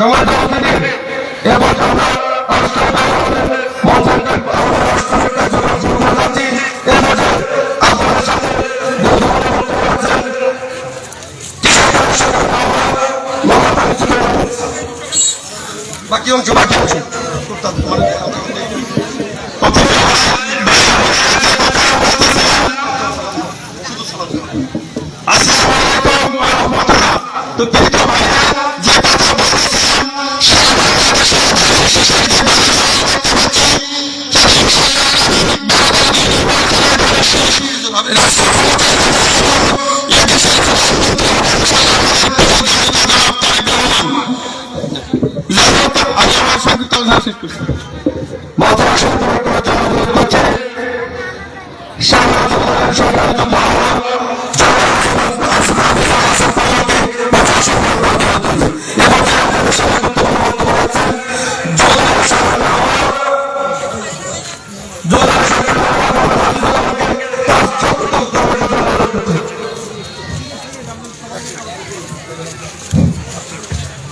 সময় এবং আমরা বাকি অংশ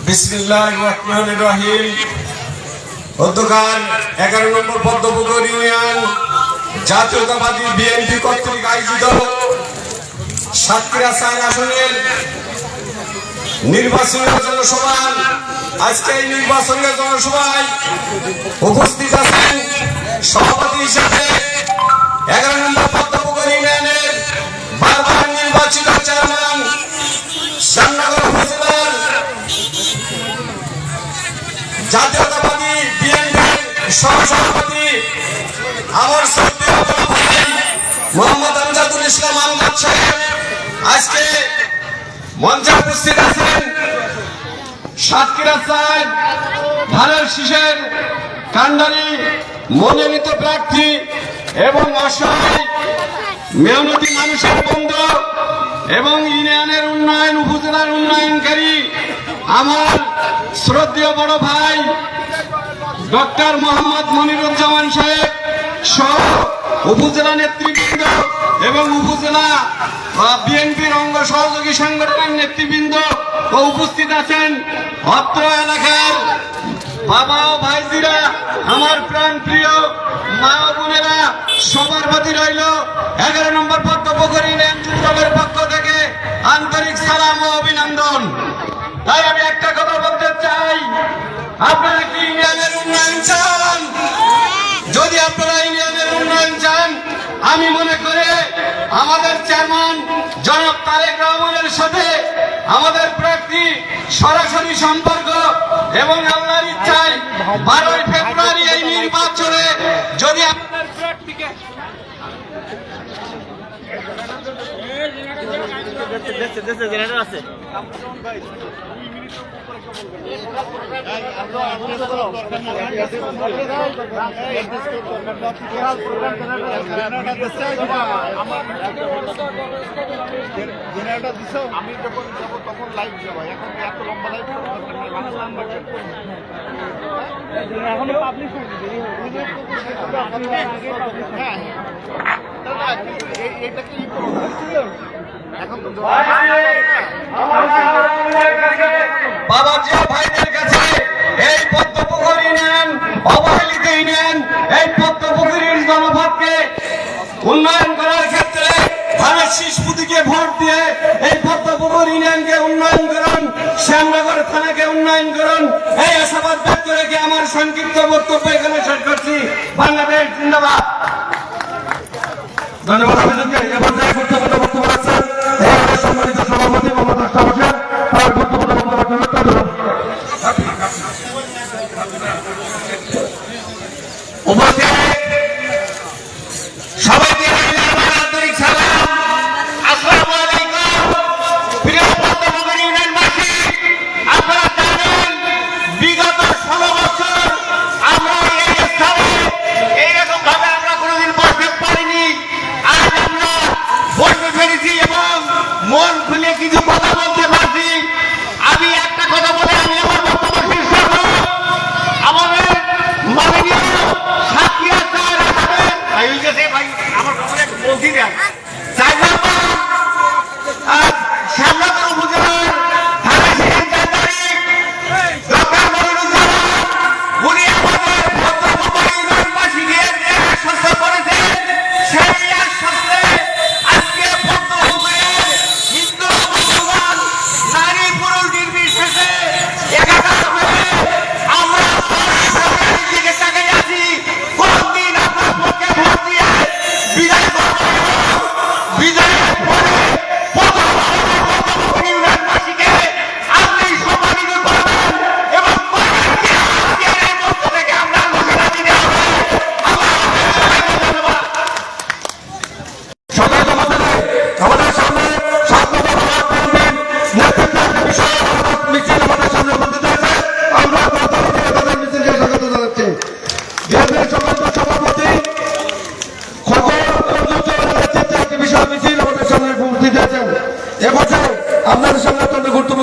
বিসমিল্লাহির রহমানির রহিম। গতকাল 11 নম্বর পদ্মপুকুর ইউনিয়ন জাতীয়তাবাদী বিএনপি কর্তৃক আয়োজিত সাতক্ষীরা 4 আসনের নির্বাচনের জনসভা, আজকে এই নির্বাচনের জনসভায় উপস্থিত আছেন সভাপতি হিসেবে 11 নম্বর পদ্মপুকুর ইউনিয়নের বারবার নির্বাচিত চেয়ারম্যান শ্যামনগর উপজেলার জাতীয়তাবাদী বিএনপির সহসভাপতি আমার শ্রদ্ধেয় ভাই মোহাম্মদ আমজাদুল ইসলাম আমজাদ সাহেব আজকে মঞ্চে উপস্থিত আছেন। সাতক্ষীরা 4 ধানের শীষের কান্ডারি মনোনীত প্রার্থী এবং অসহায় মেহনতি মানুষের বন্ধু এবং ইউনিয়নের উন্নয়ন উপজেলার উন্নয়নকারী আমার শ্রদ্ধেয় বড় ভাই ডক্টর মোহাম্মদ মনিরুজ্জামান সাহেব সহ উপজেলা নেতৃবৃন্দ এবং উপজেলা বিএনপির অঙ্গ সহযোগী সংগঠনের নেতৃবৃন্দ ও উপস্থিত আছেন। অত্র এলাকার বাবা ও ভাইজিরা, আমার প্রাণ প্রিয় মা ও বোনেরা, সবার প্রতি রইল 11 নম্বর পদ্মপুকুর ইউনিয়ন যুবদলের পক্ষ থেকে আন্তরিক সালাম ও অভিনন্দন। তাই আমি একটা কথা বলতে চাই, আপনারা কি ইউনিয়নের উন্নয়ন চান? যদি আপনারা ইউনিয়নের উন্নয়ন চান, আমি মনে করি আমাদের চেয়ারম্যান জনাব তারেক রহমানের সাথে আমাদের প্রার্থী সরাসরি সম্পর্ক এবং আল্লাহর ইচ্ছায় 12 ফেব্রুয়ারি এই নির্বাচনে যদি আপনাদের প্রার্থীকে আমি যখন যাবো তখন লাইভ যাবো, এখন এত লম্বা লাইভ এখনো পাবলিশ এটা কি এখন তো বাবা জিয়া ভাইদের কাছে এই পদ্মপুকুর ইউনিয়ন অবহেলিত ইউনিয়ন, এই পদ্মপুকুরের জনপদকে উন্নয়ন করার ক্ষেত্রে ধানের শীষ প্রতীকে ভোট দিয়ে এই পদ্মপুকুর ইউনিয়নকে উন্নয়ন করুন, শ্যামনগর থানাকে উন্নয়ন করুন, এই আশাবাদ ব্যক্ত রেখে আমার সংক্ষিপ্ত বক্তব্য এখানে শেষ করছি। বাংলাদেশ জিন্দাবাদ। ধন্যবাদ। বক্তব্য রাখছেন সম্মানিত সভাপতি মোহাম্মদ আশরাফ হোসেন। তার বক্তব্য সবাইকে আমার আন্তরিক সালাম, আসসালামু আলাইকুম। প্রিয় পদ্মপুকুর ইউনিয়নবাসী, আপনারা জানেন বিগত 16 বছর আমরা এই স্থানে এইরকম ভাবে আমরা কোনোদিন বসতে পারিনি। আজ আমরা বসতে পেরেছি।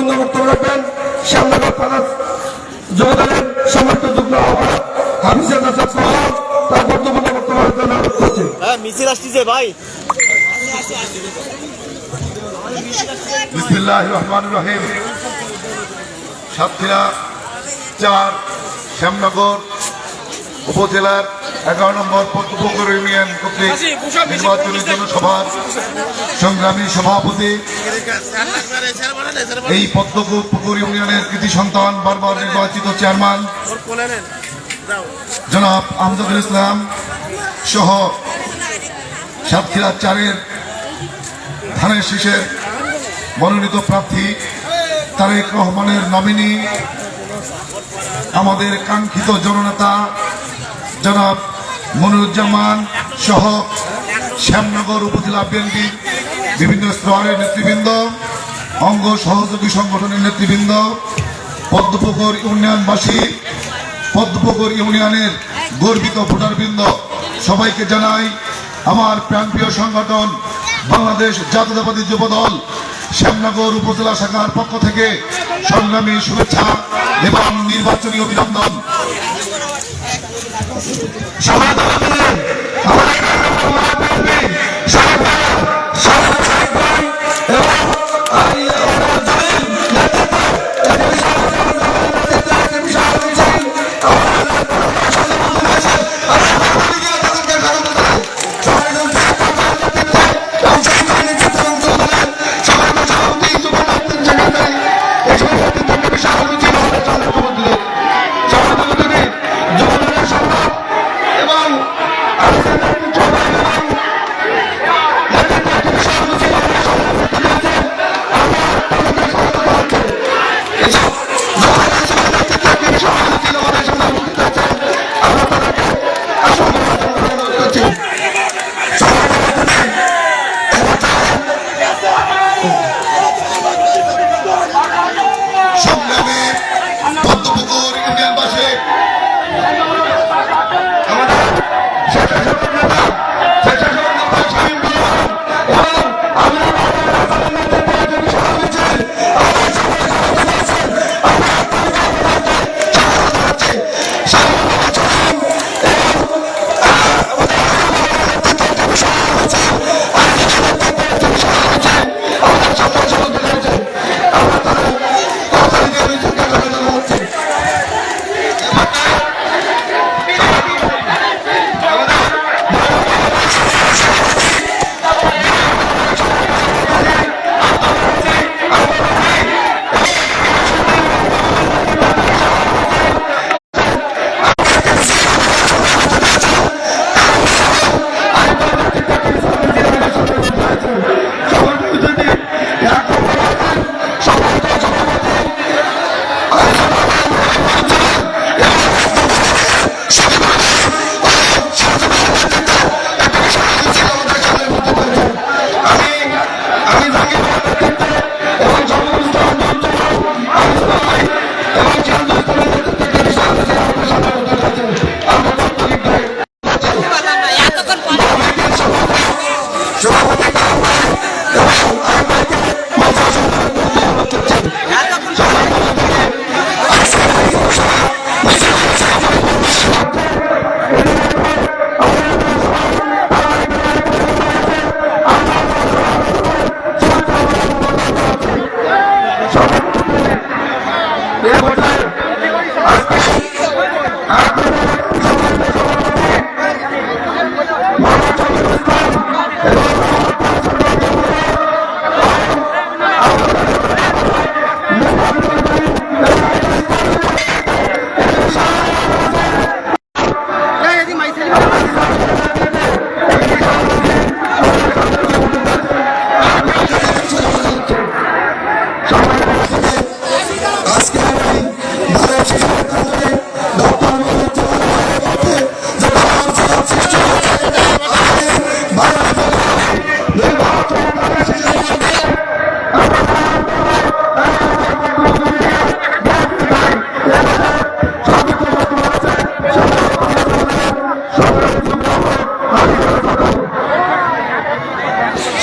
গুরুত্বপূর্ণ বক্তব্য রাখবেন শ্যামনগর থানা যুবদলের সমর্থ যুগ্ম আহ্বায়ক হাফিজুর রাজাক সহ তার গুরুত্বপূর্ণ বক্তব্য রাখতে অনুরোধ করছি। মিছিল আসতেছে ভাই। বিসমিল্লাহির রহমানির রহিম। সাতক্ষীরা 4 শ্যামনগর উপজেলার 11 নম্বর পদ্মপুকুর ইউনিয়ন কর্তৃক নির্বাচনী জনসভার সংগ্রামী সভাপতি, এই পদ্মপুকুর ইউনিয়নের কৃতি সন্তান, বারবার নির্বাচিত চেয়ারম্যান জনাব আমজাদুল ইসলাম সহ সাতক্ষীরা 4-এর ধানের শীষের মনোনীত প্রার্থী তারেক রহমানের নমিনি, আমাদের কাঙ্ক্ষিত জননেতা জনাব মনিরুজ্জামান সহ শ্যামনগর উপজেলা বিএনপি বিভিন্ন স্তরের নেতৃবৃন্দ, অঙ্গ সহযোগী সংগঠনের নেতৃবৃন্দ, পদ্মপুকুর ইউনিয়নবাসী, পদ্মপুকুর ইউনিয়নের গর্বিত ভোটারবৃন্দ, সবাইকে জানাই আমার প্রাণপ্রিয় সংগঠন বাংলাদেশ জাতীয়তাবাদী যুবদল শ্যামনগর উপজেলা শাখার পক্ষ থেকে সংগ্রামী শুভেচ্ছা এবং নির্বাচনী অভিনন্দন।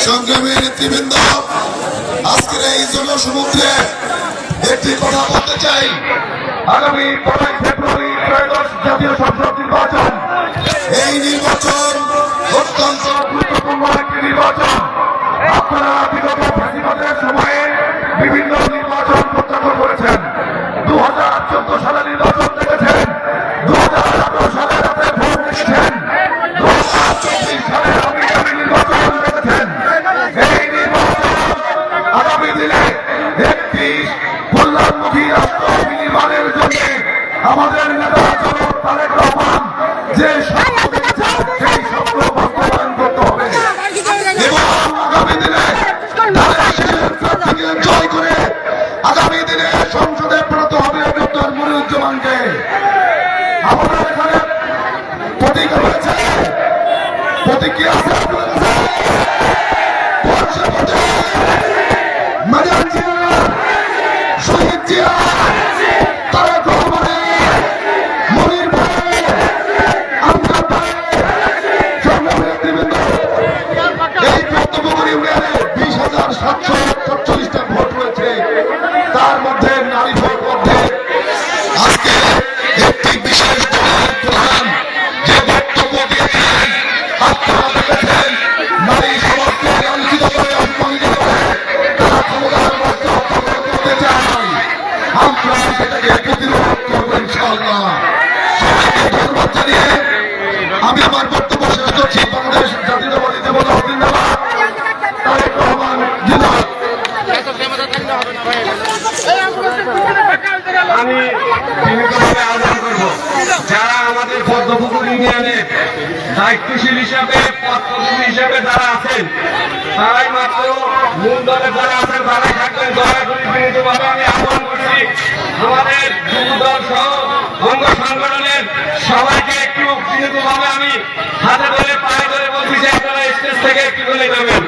সংগ্রামী নেতৃবৃন্দ, আজকের এই জনসমুদ্রে বলতে চাই, আগামী 5 ফেব্রুয়ারি ত্রয়োদশ জাতীয় সংসদ নির্বাচন, এই নির্বাচন অত্যন্ত গুরুত্বপূর্ণ একটি নির্বাচন। আপনারা বিগত ফ্যাসিবাদের সময়ে বিভিন্ন নির্বাচন প্রত্যাখ্যান করেছেন। 2014 সালে নির্বাচন দেখেছেন, 2018 সালে রাতে ভোট দেখেছেন, 2024 সালে আগামী নির্বাচন দেখেছেন। এই নির্বাচন আগামী দিনে একটি কল্যাণমুখী রাষ্ট্র বিনির্মাণের জন্য আমাদের নেতা জনাব তারেক রহমান যে স্বপ্ন দেখেছেন সেই স্বপ্ন বাস্তবায়ন করতে হবে এবং আগামী দিনে প্রার্থীকে জয় করে আগামী দিনে সংসদে প্রার্থ হবে ডক্টর মনিরুজ্জামানকে। আমাদের এখানে প্রতীক রয়েছে, প্রতীক কি আছে আপনাদের কাছে? মাদার জিয়া, শহীদ জিয়া, তারেক রহমানের, মনির ভাই, আমজাদ ভাই, সংগ্রামী নেতৃবৃন্দ, এই পদ্মপুকুর ইউনিয়নে 20,747টা ভোট রয়েছে, তার মধ্যে নারী ভোট মধ্যে আজকে একটি বিশেষ দলের প্রধান যে বক্তব্য দিয়েছেন, আপনারা দেখেছেন নারী সমাজকে লাঞ্ছিত করে অপমানিত করে তারা ক্ষমতার মধ্যে হস্তক্ষেপ করতে চায়। আমরা সেটাকে প্রতিরোধ করবো ইনশাআল্লাহ। সবাইকে ধন্যবাদ জানিয়ে আমি আমার বক্তব্য শেষ করছি। বাংলাদেশ জাতীয়তাবাদী যুবদল জিন্দাবাদ, তারেক রহমান জিন্দাবাদ। আমি সীমিতভাবে আহ্বান করব, যারা আমাদের পদ্মপুকুর ইউনিয়নে দায়িত্বশীল হিসাবে পদ্মপুকুর হিসাবে যারা আছেন, তারাই মাত্র মূল দলে যারা আছেন তারাই থাকবেন। দয়া করে সীমিতভাবে আমি আহ্বান করছি আমাদের যুব দল সহ অঙ্গ সংগঠনের সবাইকে একটু সীমিতভাবে আমি হাতে ধরে পায়ে ধরে বলছি যে আপনারা স্টেজ থেকে একটু চলে যাবেন।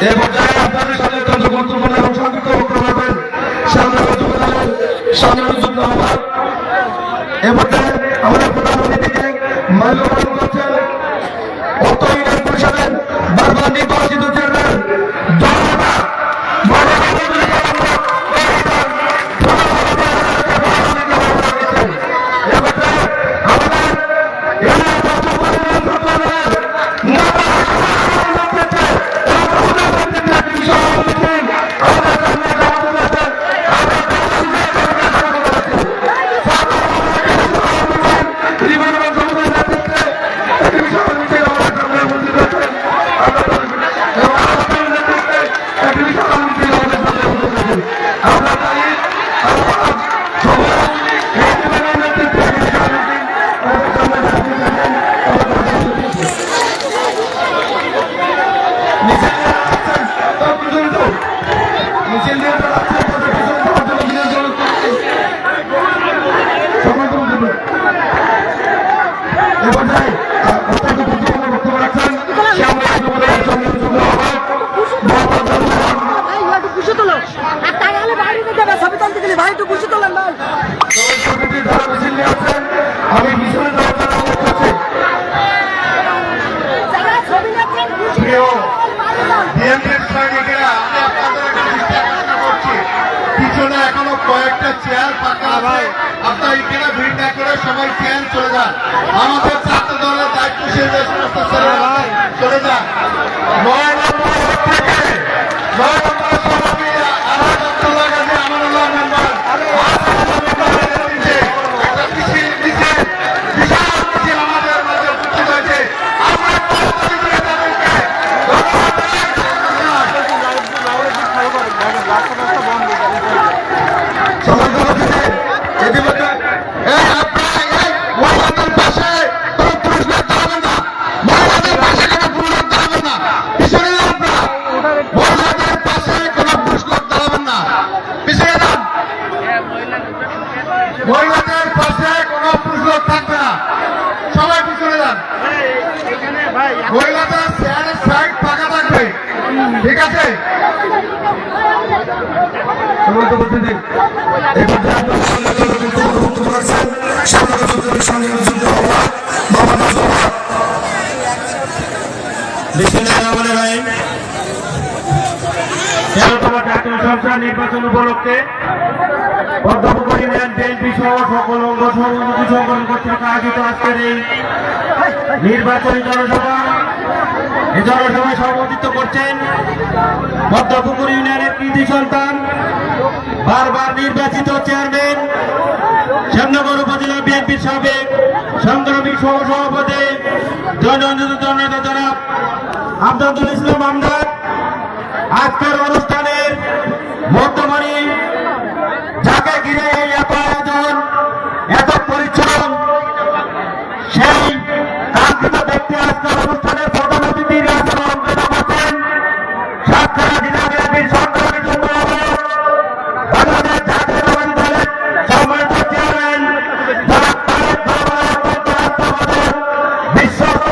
এ পর্যায়ে আপনাদের সাথে অত্যন্ত গুরুত্বপূর্ণ এবং সংক্ষিপ্ত বক্তব্য রাখবেন সংগ্রামী যুবদলের সংগ্রামী যুগ্ম আহ্বায়ক। এ পর্যায়ে আমাদের প্রধান অতিথিকে মাল্যবান করছেন অর্থ ইউনিয়ন পরিষদের বারবার নির্বাচিত চেয়ারম্যান জনতা ভাই একটু খুশি তোলেন ভাই। আমি পিছনে বিএনপির সৈনিকেরা, আমি আপনাদের চেষ্টা করছি, পিছনে এখনো কয়েকটা চেয়ার ফাঁকা আছে, আপনারা এখানে ভিড় না করে সবাই চেয়ার চলে যান। আমাদের ছাত্র দলের দায়িত্বশীল যে সমস্ত ছেলেরা আছে, চলে যান। 9 নম্বর থেকে 9 নম্বর সভাপতি আলহাজ আব্দুল্লাহ গাজী আমানুল্লাহ মেম্বার একটা মিছিল বিশাল মিছিল আমাদের মাঝে উপস্থিত হয়েছে। আমরা মহিলাদের পাশে কোনো পুরুষ লোক থাকবে না, সবাই পিছনে যান। মহিলাদের চেয়ারের সাইড ফাঁকা থাকবে, ঠিক আছে? বিসমিল্লাহির রহমানির রহিম। 13তম জাতীয় সংসদ নির্বাচন উপলক্ষে পদ্মপুকুর ইউনিয়ন বিএনপি সহ সকল অঙ্গ সহযোগী সংগঠন কর্তৃক আয়োজিত আজকের এই নির্বাচনী জনসভা। এই জনসভায় সভাপতিত্ব করছেন পদ্মপুকুর ইউনিয়নের কৃতি সন্তান, বারবার নির্বাচিত চেয়ারম্যান, শ্যামনগর উপজেলা বিএনপির সাবেক সংগ্রামী সহসভাপতি জননেতা জনাব আব্দুল ইসলাম আমদাদ। আজকের অনুষ্ঠানের বর্তমানে যাকে ঘিরে এই এত আয়োজন, এত পরিশ্রম, সেই কাঙ্ক্ষিত ব্যক্তি আজকের অনুষ্ঠানের প্রধান অতিথির আসনে অংশগ্রহণ করছেন সাতক্ষীরা জেলা বিএনপির সংগ্রামী যুব আহ্বায়ক, বাংলাদেশ জাতীয়তাবাদী দলের সম্মানিত চেয়ারম্যান জনাব তারেক রহমান অত্যন্ত আস্থাভাজন, বিশ্বস্ত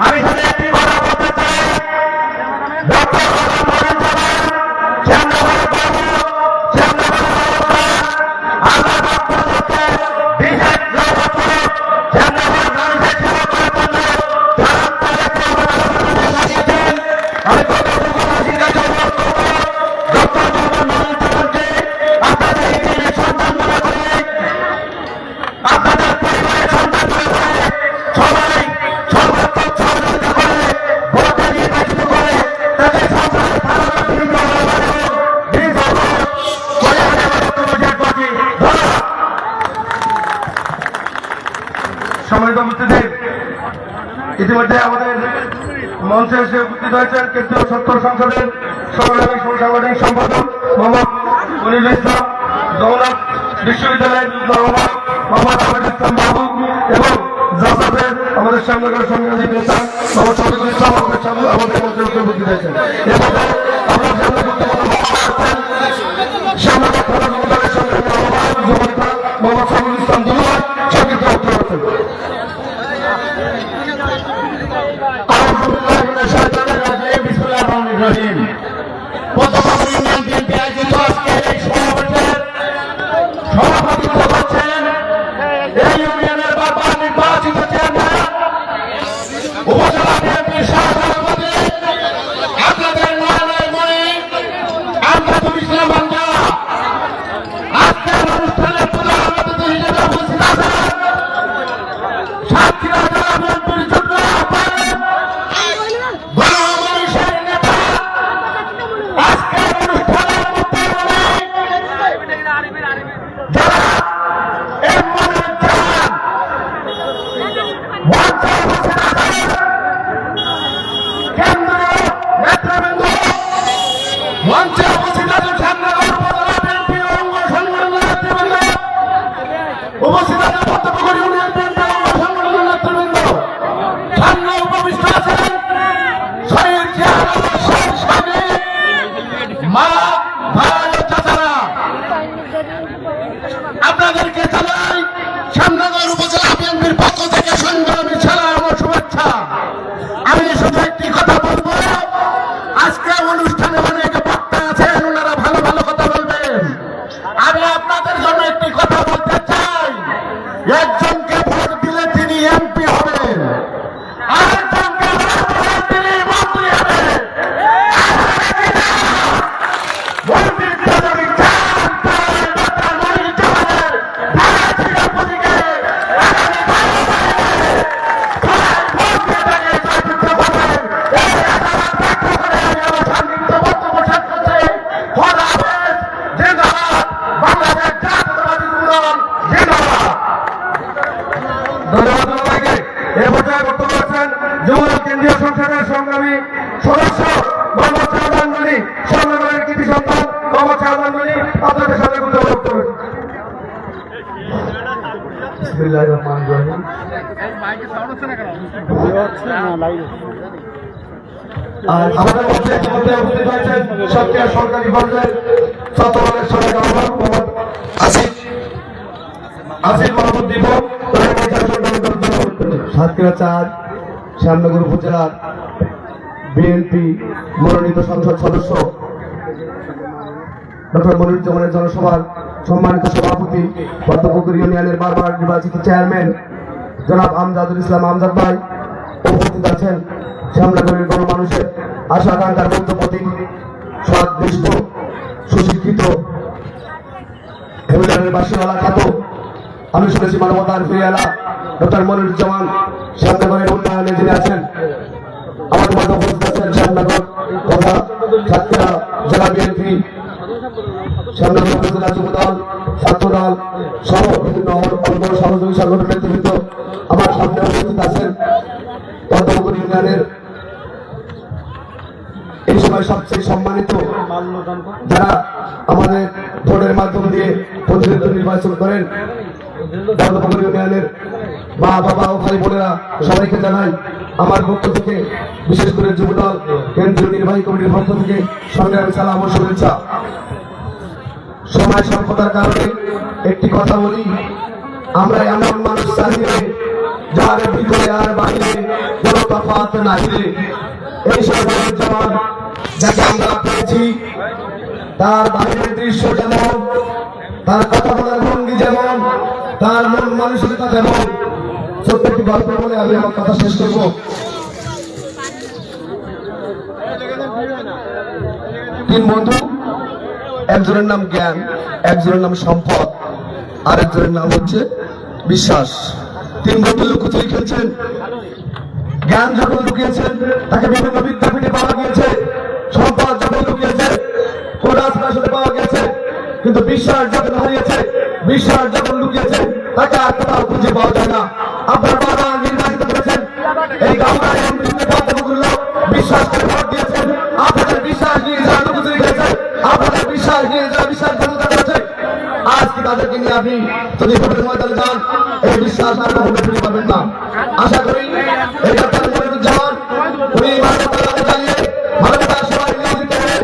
আমি শুধু একটি কথা বলতে চাই, ডক্টর আপনাদের পরিবারের সন্তান সবাই সর্বাত্মক সহযোগিতা করে ভোটে নির্বাচিত করে তাদের সংসদে সম্মানিত উপস্থিতি, ইতিমধ্যে আমাদের মঞ্চে এসে উপস্থিত হয়েছেন কেন্দ্রীয় সত্তর সংসদের সংগ্রামী সাংগঠনিক সম্পাদক মোহাম্মদ মনিরুল ইসলাম, জগন্নাথ বিশ্ববিদ্যালয়ের যুগ্ম আহ্বায়ক মোহাম্মদ আহমেদ ইসলাম বাবু এবং জাসাদের আমাদের শ্যামনগর সংগ্রামী নেতা মোহাম্মদ শফিকুল ইসলাম আমাদের মঞ্চে উপস্থিত হয়েছেন। এরপরে আমরা শ্যামনগর থানা যুবদলের সংগ্রামী আহ্বায়ক যুবনেতা মোহাম্মদ শফিকুল ইসলাম দুলুভাই সংক্ষিপ্ত বক্তব্য রাখছেন। সভাপতিত্ব করছেন এই ইউনিয়নের বারবার নির্বাচিত চেয়ারম্যান, উপজেলা বিএনপির সহসভাপতি আপনাদের নয়নের মণি আব্দুল ইসলাম আমজাদ। আজকের অনুষ্ঠানের প্রধান অতিথি হিসেবে উপস্থিত আছেন সাতক্ষীরা জেলা বিএনপির যুগ্ম আহ্বায়ক, গণমানুষের নেতা, আজকের অনুষ্ঠানের মুখ্য যারা কেন্দ্রীয় নেতৃবৃন্দ, মঞ্চে উপস্থিত আছেন শ্যামনগর উপজেলা বিএনপির অঙ্গ সংগঠনের নেতৃবৃন্দ, উপস্থিত আছেন পদ্মপুকুর ইউনিয়ন বিএনপির অঙ্গ সংগঠনের নেতৃবৃন্দ, সামনে উপবিষ্ট আছেন শহীদ জিয়াউর স্বামী, মা, ভাই ও চাচারা। আপনাদেরকে জানাই শ্যামনগর উপজেলা বিএনপির পক্ষ থেকে সংগ্রামী সালাম ও শুভেচ্ছা। আমি শুধু একটি কথা বলবো, আজকে অনুষ্ঠানে অনেক বক্তা আছেন, ওনারা ভালো ভালো কথা বলবেন। আমি আপনাদের জন্য একটি কথা বলতে চাই, একজনকে ভোট দিলে তিনি এমপি হবেন, আরেকজনকে ভোট দিলে তিনি মন্ত্রী হবেন। মন্ত্রীর যদি চান তাহলে ডক্টর মনিরুল জামানের ঢাকা জেলা প্রতীকে আগামী 12 তারিখে সবাই ভোট দিয়ে তাকে জয়যুক্ত করবেন। এই আশাবাদ ব্যক্ত করে আমি আমার সংক্ষিপ্ত বক্তব্য শেষ করছি। খোদা হাফেজ, জিন্দাবাদ, বাংলাদেশ জাতীয়তাবাদী দল জিন্দাবাদ। ধন্যবাদ সবাইকে। এ পর্যায়ে বক্তব্য রাখছেন যুব কেন্দ্রীয় সংসদের সংগ্রামী সদস্য আর আমাদের মধ্যে ইতিমধ্যে উপস্থিত হয়েছেন সক্রিয় সরকারি পর্যায়ের ছাত্রদলের সরকারি আহ্বায়ক মোহাম্মদ আসিফ মাহমুদ দীপক। সাতক্ষীরা 4 শ্যামনগর উপজেলার বিএনপি মনোনীত সংসদ সদস্য ডক্টর মনিরুজ্জামানের জনসভার সম্মানিত সভাপতি পদ্মপুকুর ইউনিয়নের বারবার নির্বাচিত চেয়ারম্যান জনাব আমজাদুল ইসলাম আমজাদ ভাই উপস্থিত আছেন। শ্যামনগরের গণমানুষের আশা আকাঙ্ক্ষার বন্ধুপতি সদৃষ্ট সুশিক্ষিত হেমিলারের বাসীওয়ালা খ্যাত আমি শুনেছি মানবতার ফিরিয়ালা ডক্টর মনিরুজ্জামান শ্যামনগরের উন্নয়নে যিনি আছেন। আমাদের মধ্যে উপস্থিত আছেন শ্যামনগর তথা সাতক্ষীরা জেলা বিএনপি শ্যামনগর উপজেলা যুবদল ছাত্রদল সহ বিভিন্ন অঙ্গ সহযোগী সংগঠনের নেতৃবৃন্দ আমার সামনে উপস্থিত আছেন। পদ্মপুকুর ইউনিয়নের এই সময় সবচেয়ে সম্মানিত যারা আমাদের ভোটের মাধ্যম দিয়ে প্রতিনিধিত্ব নির্বাচন করেন পদ্মপুকুর ইউনিয়নের মা বাবা ও ভাই বোনেরা সবাইকে জানাই আমার পক্ষ থেকে, বিশেষ করে যুবদল কেন্দ্রীয় নির্বাহী কমিটির পক্ষ থেকে সংগ্রামী সালাম ও শুভেচ্ছা। সময় স্বল্পতার কারণে একটি কথা বলি, আমরা এমন মানুষ চাহিয়ে যার ভিতরে আর বাহিরে কোনো তফাৎ নাই রে। এই সরকারের জওয়ান যাকে আমরা পেয়েছি তার বাহিরের দৃশ্য যেমন, তার কথা বলার ভঙ্গি যেমন, তার মন মানসিকতা যেমন। ছোট্ট একটি গল্প বলে আমি আমার কথা শেষ করব। তিন বন্ধু, একজনের নাম জ্ঞান, একজনের নাম সম্পদ, আরেকজনের নাম হচ্ছে বিশ্বাস। তিন বন্ধু লুকোচুরি খেলছেন। জ্ঞান যখন লুকিয়েছেন তাকে বিভিন্ন বিদ্যাপীঠে পাওয়া গিয়েছে, সম্পদ যখন লুকিয়েছে কোন আশপাশে পাওয়া গেছে, কিন্তু বিশ্বাস যখন হারিয়েছে, বিশ্বাস যখন লুকিয়েছে তাকে আর কোথাও খুঁজে পাওয়া যায় না। আপনার বাবা নির্বাচিত করেছেন এই গাঁওয়ে বিশ্বাস করে ভোট দিয়েছেন। আপনাদের বিশ্বাস নিয়ে যারা লুকোচুরি খেলেছে, আপনাদের বিশ্বাস নিয়ে যারা বিশ্বাসঘাতকতা করেছে, আজকে তাদেরকে নিয়ে আপনি যদি ভোটের ময়দানে যান এই বিশ্বাস আর কখনো ফিরে পাবেন না। আশা করি এই ডক্টর মনিরুজ্জামান উনি মানবতাকে জানিয়ে মানবতার সেবায় নিয়োজিত হয়ে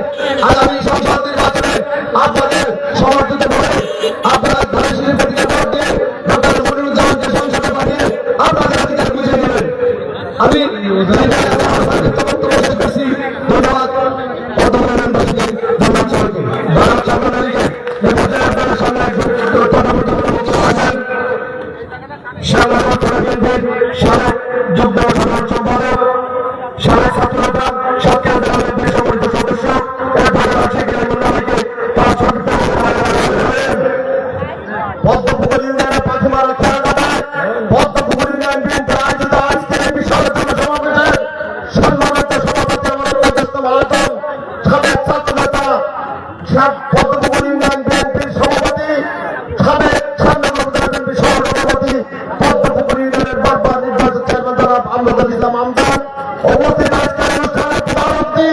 আগামী সংসদ নির্বাচনে আপনাদের সমর্থিত করে আপনারা ধানের শীষের প্রতীকে ভোট দিয়ে ডক্টর মনিরুজ্জামানকে সংসদে পাঠিয়ে আপনাদের অধিকার বুঝিয়ে দেবেন। আমি বক্তব্য শেষ করছি। ধন্যবাদ পদ্মপুকুরবাসীকে, ধন্যবাদ সবাইকে। ধন্যবাদ সামনালীকে আপনাদের সামনে সাবেক যুগ্ম সাধারণ সম্পাদক, সাবেক ছাত্রনেতা, সক্রিয় দলের সম্মানিত সদস্য পদ্মপুকুর ইউনিয়নের পাখিমারা খেলাঘাটায় পদ্মপুকুর ইউনিয়ন বিএনপির আয়োজিত আজকের এই বিশাল জনসমাবেশে সম্মানিত সভাপতি আমার অত্যন্ত মহাজন সাবেক ছাত্রনেতা, পদ্মপুকুর ইউনিয়ন বিএনপির সভাপতি, সাবেক শ্যামনগর বিএনপির সভাপতি, পদ্মপুকুর ইউনিয়নের বারবার নির্বাচিত চেয়ারম্যান জনাব আমজাদুল ইসলাম আমজাদ উপস্থিত আজকের অনুষ্ঠানের প্রধান অতিথি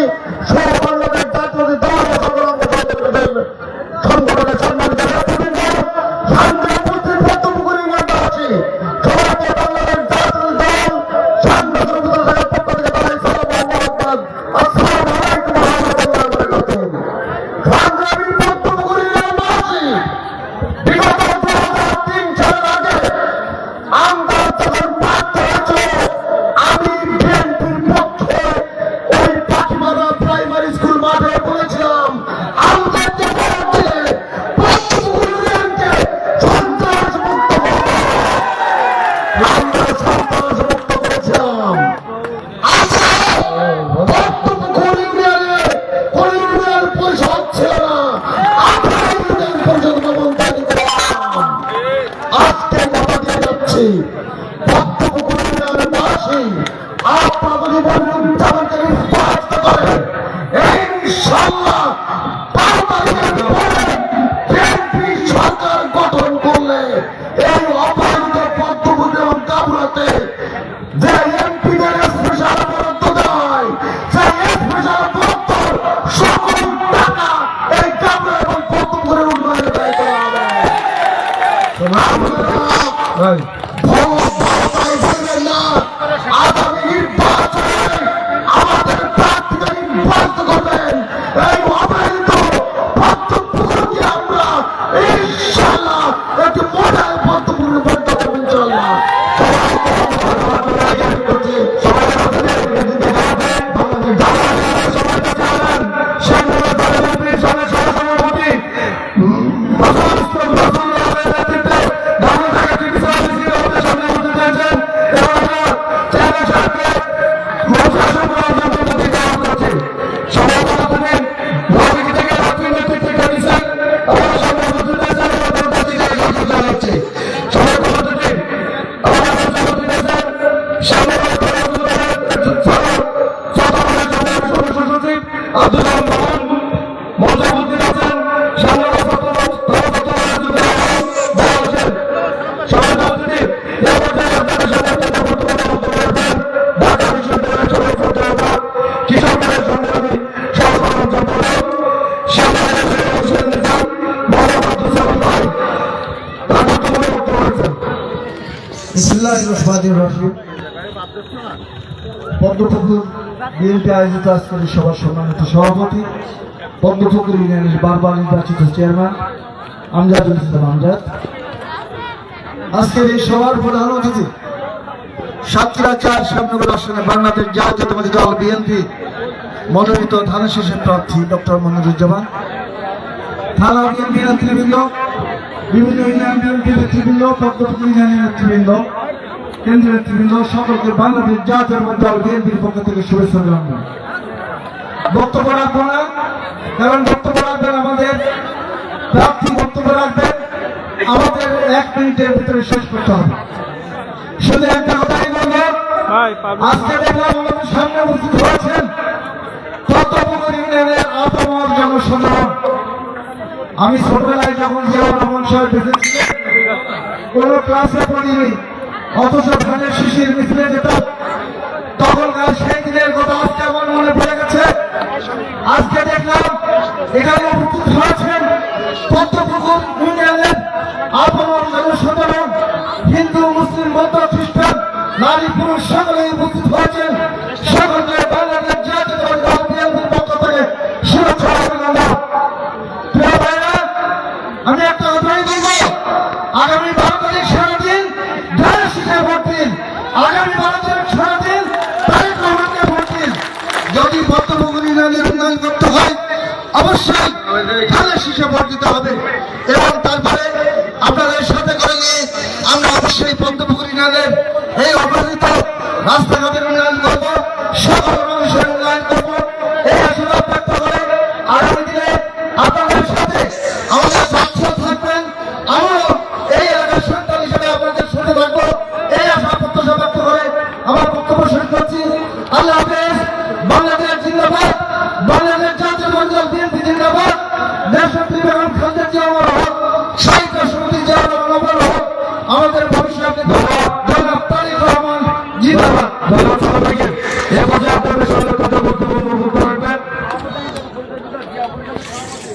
সুমাদিন রশিদ পদ্মপুকুর বিএনপি আয়োজিত আজকের এই সভার সম্মানিত সভাপতি, পদ্মপুকুর ইউনিয়নের বারবার নির্বাচিত চেয়ারম্যান আমজাদুল ইসলাম আমজাদ, আজকের এই সভার প্রধান অতিথি সাতক্ষীরা 4 শ্যামনগর আসনে বাংলাদেশ জাতীয়তাবাদী দল বিএনপি মনোনীত ধানের শীষের প্রার্থী ডক্টর মনিরুজ্জামান, থানা বিএনপি নেতৃবৃন্দ, বিভিন্ন ইউনিয়ন বিএনপি নেতৃবৃন্দ, পদ্মপুকুর ইউনিয়নের নেতৃবৃন্দ, কেন্দ্রীয় নেতৃবৃন্দ, সকলকে বাংলাদেশ জাতীয়তাবাদী দল বিএনপির পক্ষ থেকে শুভেচ্ছা জানাবেন। বক্তব্য রাখবো না, কারণ বক্তব্য রাখবেন আমাদের প্রার্থী, বক্তব্য রাখবেন আমাদের 1 মিনিটের ভিতরে শেষ করতে হবে। শুধু একটা কথাই বলবো, আজকে দেখলাম আমাদের সামনে উপস্থিত হয়েছেন পদ্মপুকুর ইউনিয়নের আপামর জনসাধারণ। আমি ছোটবেলায় যখন জিয়াউর রহমান সাহেব বেঁচে ছিলেন, কোনো ক্লাসে পড়িনি, অথচ ধানের শিশির মিছিলে যেতাম। তখনকার সেই দিনের কথা আজকে আমার মনে পড়ে গেছে। আজকে দেখলাম এখানে উপস্থিত হয়েছেন পদ্মপুকুর ইউনিয়নের আপামর জনসাধারণ, হিন্দু, মুসলিম, বৌদ্ধ, খ্রিস্টান, নারী, পুরুষ সকলেই উপস্থিত হয়েছেন। সকলকে বাংলাদেশ জাতীয়তাবাদী দল বিএনপির পক্ষ থেকে শুভেচ্ছা অভিনন্দন। প্রিয় ভাইরা, আমি একটা কথাই বলবো, আগামী 12 তারিখ সারাদিন ধানের শীষে ভোট দিন। আগামী 12 তারিখ সারাদিন তারেক রহমানকে ভোট দিন। যদি পদ্মপুকুর ইউনিয়নের উন্নয়ন করতে হয়, অবশ্যই ধানের শীষে ভোট দিতে হবে। এবং তারপরে আপনাদের সাথে করে নিয়ে আমরা অবশ্যই পদ্মপুকুর ইউনিয়নের এই অবহেলিত রাস্তাঘাটের উন্নয়ন করবো, সকল মানুষের উন্নয়ন করবো। এই আশীর্বাদ ব্যক্ত করে আগামী দিনে আপনাদের সাথে আমাদের সাথে থাকবেন। আমরাও এই এলাকার সন্তান হিসেবে আপনাদের সাথে থাকবো, এই আশা প্রত্যাশা ব্যক্ত করে আমার বক্তব্য শেষ করছি। আল্লাহ হাফেজ। বাংলাদেশ জিন্দাবাদ, বাংলাদেশ জাতীয়তাবাদী দল বিএনপি জিন্দাবাদ, দেশনেত্রী বেগম খালেদা জিয়া অমর হোক, শহীদ রাষ্ট্রপতি জিয়াউর রহমান অমর হোক, আমাদের ভবিষ্যৎ নেতা জনাব তারেক রহমান জিন্দাবাদ। ধন্যবাদ সবাইকে। এ পর্যায়ে আপনাদের সামনে কথা বক্তব্য উপভোগ করবেন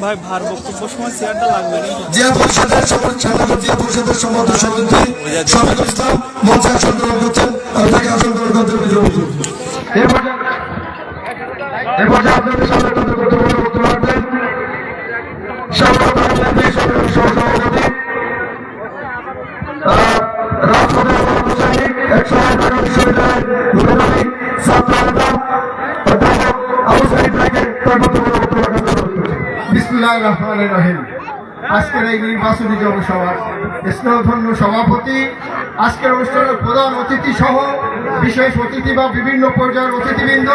ভাই ভার বক্তব্য সময় চেয়ারটা লাগবে না। জিয়া পরিষদের জিয়া পরিষদের সম্মানিত সভাপতি শফিকুল ইসলাম মঞ্চে আসন গ্রহণ করছেন। আমি তাকে আসন গ্রহণ করতে বিরোধী। এ পর্যায়ে আপনাদের সামনে কথা বক্তব্য রাখবেন সভাপতি সহসভাপতি রাজপথের কর্মচারী, একসময় ঢাকা বিশ্ববিদ্যালয়ের মেধাবী ছাত্র নেতা অধ্যাপক আবু সাঈদ ভাইকে তার বক্তব্য রাখার জন্য অনুরোধ করছি। বিসমিল্লাহির রহমানির রহিম। আজকের এই নির্বাচনী জনসভার স্নেহধন্য সভাপতি, আজকের অনুষ্ঠানের প্রধান অতিথি সহ বিশেষ অতিথি বা বিভিন্ন পর্যায়ের অতিথিবৃন্দ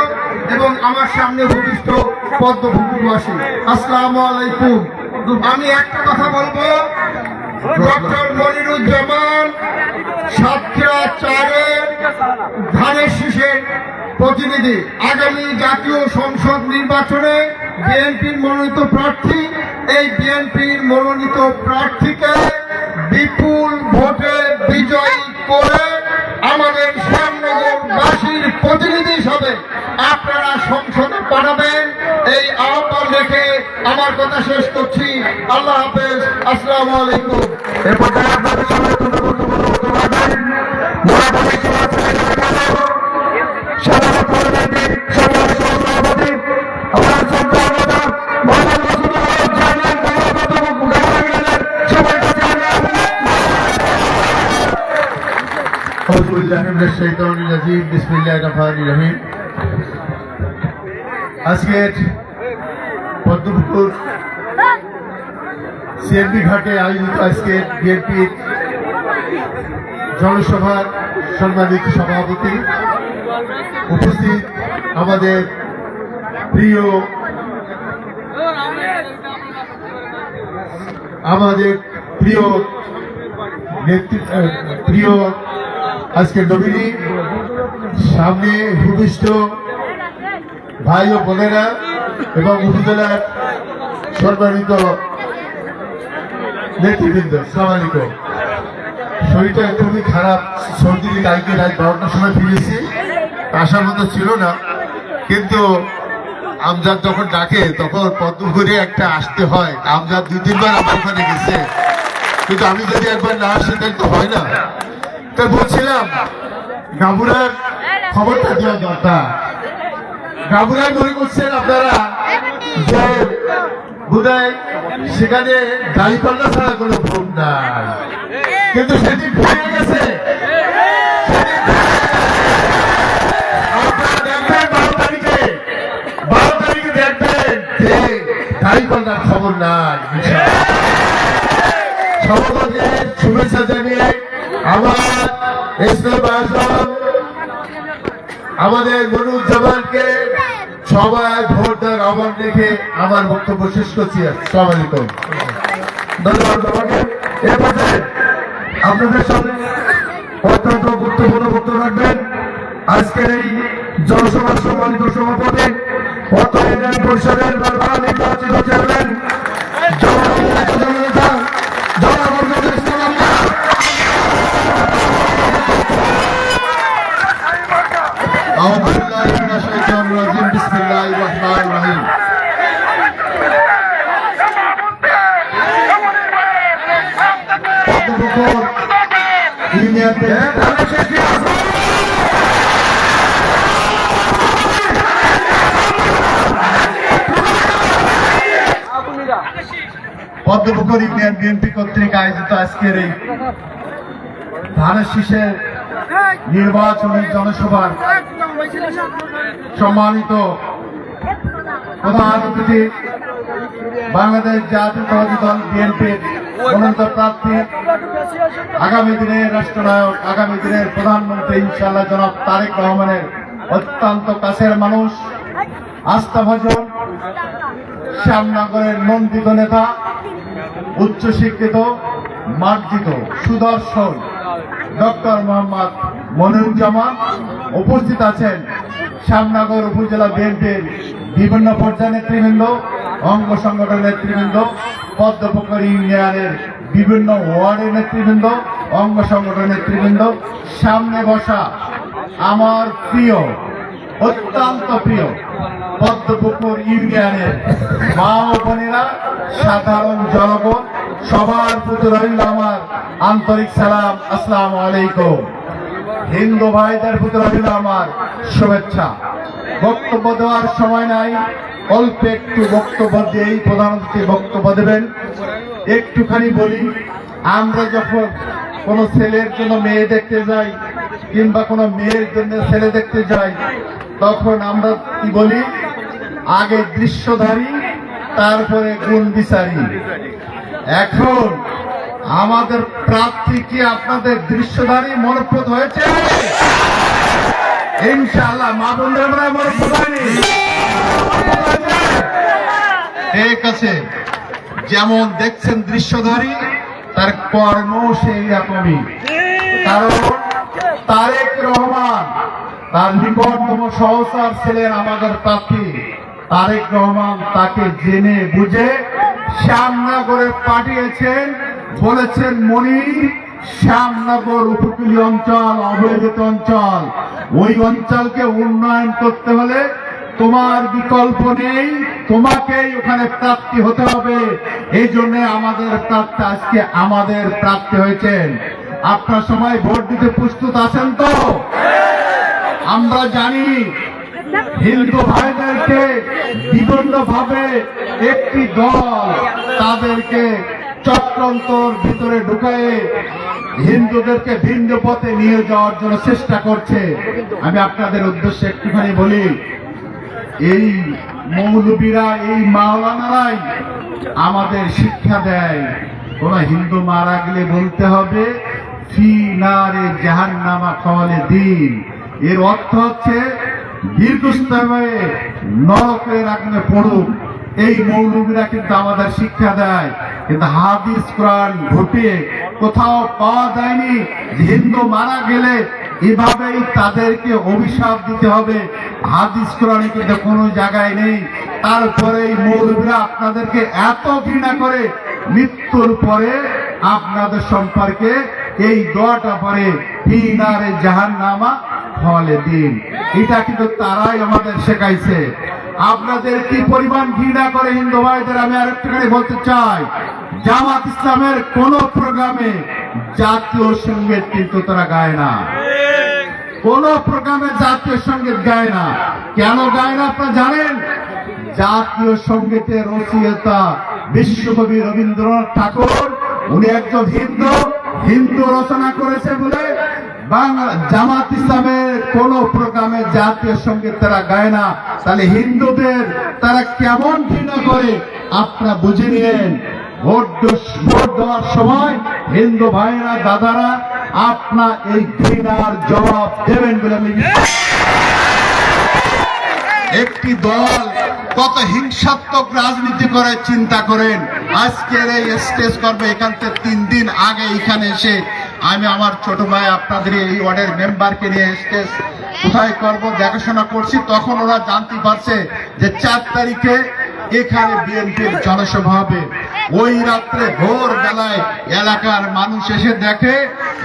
এবং আমার সামনে উপবিষ্ট পদ্মপুকুরবাসী, আসসালামু আলাইকুম। আমি একটা কথা বলবো, ডক্টর মনিরুজ্জামান সাতক্ষীরা 4-এর ধানের শীষের প্রতিনিধি, আগামী জাতীয় সংসদ নির্বাচনে বিএনপির মনোনীত প্রার্থী। এই বিএনপির মনোনীত প্রার্থীকে বিপুল ভোটে বিজয়ী করে আমাদের শ্যামনগরবাসীর প্রতিনিধি হিসাবে আপনারা সংসদে পাঠাবেন, এই আহ্বান রেখে আমার কথা শেষ করছি। আল্লাহ হাফেজ, আসসালামু আলাইকুম। এ পর্যায়ে আপনাদের সামনে কথা বক্তব্য রাখবেন মহানগরী সাধারণ পরিবারের সম্মানিত সভাপতি আমার সন্তান নেতা মোহাম্মদ রসুলুল্লাহ জামিয়ান আজকের পদ্মপুকুর সিএনবি ঘাটে আয়োজিত আজকের বিএনপির জনসভার সম্মানিত সভাপতি, উপস্থিত আমাদের প্রিয় আজকের নবীনী, সামনে ভূমিষ্ঠ ভাই ও বোনেরা এবং উপজেলার সম্মানিত নেতৃবৃন্দ, আসসালামু আলাইকুম। শরীরটা খুবই খারাপ, সর্দি কালকে রাত 12টার সময় ফিরেছি, আসার মতো ছিল না, কিন্তু আমজাদ যখন ডাকে তখন পদ্মপুকুরে একটা আসতে হয়। আমজাদ 2-3 বার আমার ওখানে গেছে, কিন্তু আমি যদি একবার না আসি তাহলে তো হয় না। তাই বলছিলাম গাবুরার খবরটা দেওয়া দরকার। গাবুরা মনে করছেন আপনারা যে বোধহয় সেখানে দাঁড়িপাল্লা ছাড়া কোনো ভোট নাই, কিন্তু সেটি ভুলে গেছে। আপনারা দেখবেন 12 তারিখে দেখবেন যে দাঁড়িপাল্লার খবর নাই। সভাপতির শুভেচ্ছা জানিয়ে আমার ইসলাম আজম আমাদের মনুজ্জামানকে সবাই ভোট দেওয়ার আহ্বান রেখে আমার বক্তব্য শেষ করছি। আসসালামু আলাইকুম। ধন্যবাদ তোমাকে। এরপরে আপনাদের সামনে অত্যন্ত গুরুত্বপূর্ণ বক্তব্য রাখবেন আজকের এই জনসভার সম্মানিত সভাপতি অর্থ ইউনিয়ন পরিষদের বারবার নির্বাচিত চেয়ারম্যান বিসমিল্লাহির রহমানির রহিম। পদ্মপুকুর ইউনিয়ন বিএনপি কর্তৃক আয়োজিত আজকের এই ধানের শীষের নির্বাচনী জনসভার সম্মানিত প্রধান অতিথি বাংলাদেশ জাতীয়তাবাদী দল বিএনপির মনোনীত প্রার্থী, আগামী দিনের রাষ্ট্রনায়ক, আগামী দিনের প্রধানমন্ত্রী ইনশাআল্লাহ জনাব তারেক রহমানের অত্যন্ত কাছের মানুষ, আস্থাভাজন, শ্যামনগরের নন্দিত নেতা, উচ্চশিক্ষিত, মার্জিত, সুদর্শন ডক্টর মোহাম্মদ মনিরুজ্জামান উপস্থিত আছেন। শ্যামনগর উপজেলা বিএনপির বিভিন্ন পর্যায়ের নেতৃবৃন্দ, অঙ্গ সংগঠনের নেতৃবৃন্দ, পদ্মপুকুর ইউনিয়নের বিভিন্ন ওয়ার্ডের নেতৃবৃন্দ, অঙ্গ সংগঠনের নেতৃবৃন্দ, সামনে বসা আমার প্রিয়, অত্যন্ত প্রিয় পদ্মপুকুর ইউনিয়নের মা ও বোনেরা, সাধারণ জনগণ, সবার প্রতি রইল আমার আন্তরিক সালাম। আসসালামু আলাইকুম। হিন্দু ভাইদের প্রতি রইল আমার শুভেচ্ছা। বক্তব্য দেওয়ার সময় নাই, অল্প একটু বক্তব্য দিয়েই প্রধানমন্ত্রী বক্তব্য দেবেন। একটুখানি বলি, আমরা যখন কোনো ছেলের জন্য মেয়ে দেখতে যাই কিংবা কোনো মেয়ের জন্য ছেলে দেখতে যাই, তখন আমরা কি বলি? আগে দৃশ্যধারী, তারপরে গুণ বিচারী। এখন আমাদের প্রার্থী কি আপনাদের দৃশ্যধারী মনপ্রদ হয়েছে? ইনশাআল্লাহ মা বোনদের আমরা মনপ্রদ হয়নি। ঠিক আছে, যেমন দেখছেন দৃশ্যধারী, তার কর্ম সেই রকমই। কারণ তারেক রহমান তার নিকটতম সহচর ছিলেন আমাদের প্রার্থী তারেক রহমান। তাকে জেনে বুঝে শ্যামনগরে পাঠিয়েছেন, বলেছেন মনির, শ্যামনগর উপকূলীয় অঞ্চল, অবহেলিত অঞ্চল, ওই অঞ্চলকে উন্নয়ন করতে হলে তোমার বিকল্প নেই, তোমাকেই ওখানে প্রার্থী হতে হবে। এই জন্য আমাদের প্রার্থী আজকে আমাদের প্রার্থী হয়েছেন। আপনারা সবাই ভোট দিতে প্রস্তুত আছেন তো? আমরা জানি হিন্দু ভাইদেরকে বিভিন্ন ভাবে একটি দল তাদেরকে চক্রান্তর ভিতরে ঢুকায়ে হিন্দুদেরকে ভিন্ন পথে নিয়ে যাওয়ার জন্য চেষ্টা করছে। আমি আপনাদের উদ্দেশ্যে একটুখানি বলি, এই মৌলবীরা, এই মাওলানারাই আমাদের শিক্ষা দেয়, কোন হিন্দু মারা গেলে বলতে হবে ফি নারে জাহান্নামা খালিদিন। এর অর্থ হচ্ছে দীর্ঘস্থায়ী নরকের আগুনে পড়ুক। এই মৌলবীরা কিন্তু আমাদের শিক্ষা দেয়, কিন্তু হাদিস কোরআন ঘটিয়ে কোথাও পাওয়া যায়নি হিন্দু মারা গেলে এভাবেই তাদেরকে অভিশাপ দিতে হবে। হাদিস কোরআনে কিন্তু কোনো জায়গায় নেই। তারপরে এই মৌলবীরা আপনাদেরকে এত ঘৃণা করে, মৃত্যুর পরে আপনাদের সম্পর্কে এই দোয়াটা পরে ফি নারে জাহান্নামা খালিদিন। এটা কিন্তু তারাই আমাদের শেখাইছে। আপনাদের কি পরিমাণ ঘৃণা করে হিন্দু ভাইদের আমি আরেকটুখানি বলতে চাই, জামাত ইসলামের কোন প্রোগ্রামে জাতীয় সঙ্গীত কিন্তু তারা গায় না। কোন প্রোগ্রামে জাতীয় সঙ্গীত গায় না। কেন গায় না আপনারা জানেন? জাতীয় সঙ্গীতের রচয়িতা বিশ্বকবি রবীন্দ্রনাথ ঠাকুর, উনি একজন হিন্দু রচনা করেছে বলে বাংলা জামাত ইসলামের কোন প্রোগ্রামে জাতীয় সঙ্গীত তারা গায় না। তাহলে হিন্দুদের তারা কেমন ঘৃণা করে আপনারা বুঝে নিলেন। ভোট দেওয়ার সময় হিন্দু ভাইরা দাদারা আপনার এই ঘৃণার জবাব দেবেন বলে আমি একটি দল কত হিংসাত্মক রাজনীতি করে চিন্তা করেন। আজকের এই স্টেজ করবে এখান থেকে 3 দিন আগে এখানে এসে আমি আমার ছোট ভাই আপনাদের এই ওয়ার্ডের মেম্বারকে নিয়ে স্টেজ কোথায় করব দেখাশোনা করছি, তখন ওরা জানতে পারছে যে 4 তারিখে এখানে বিএনপির জনসভা হবে। ওই রাত্রে ভোর বেলায় এলাকার মানুষ এসে দেখে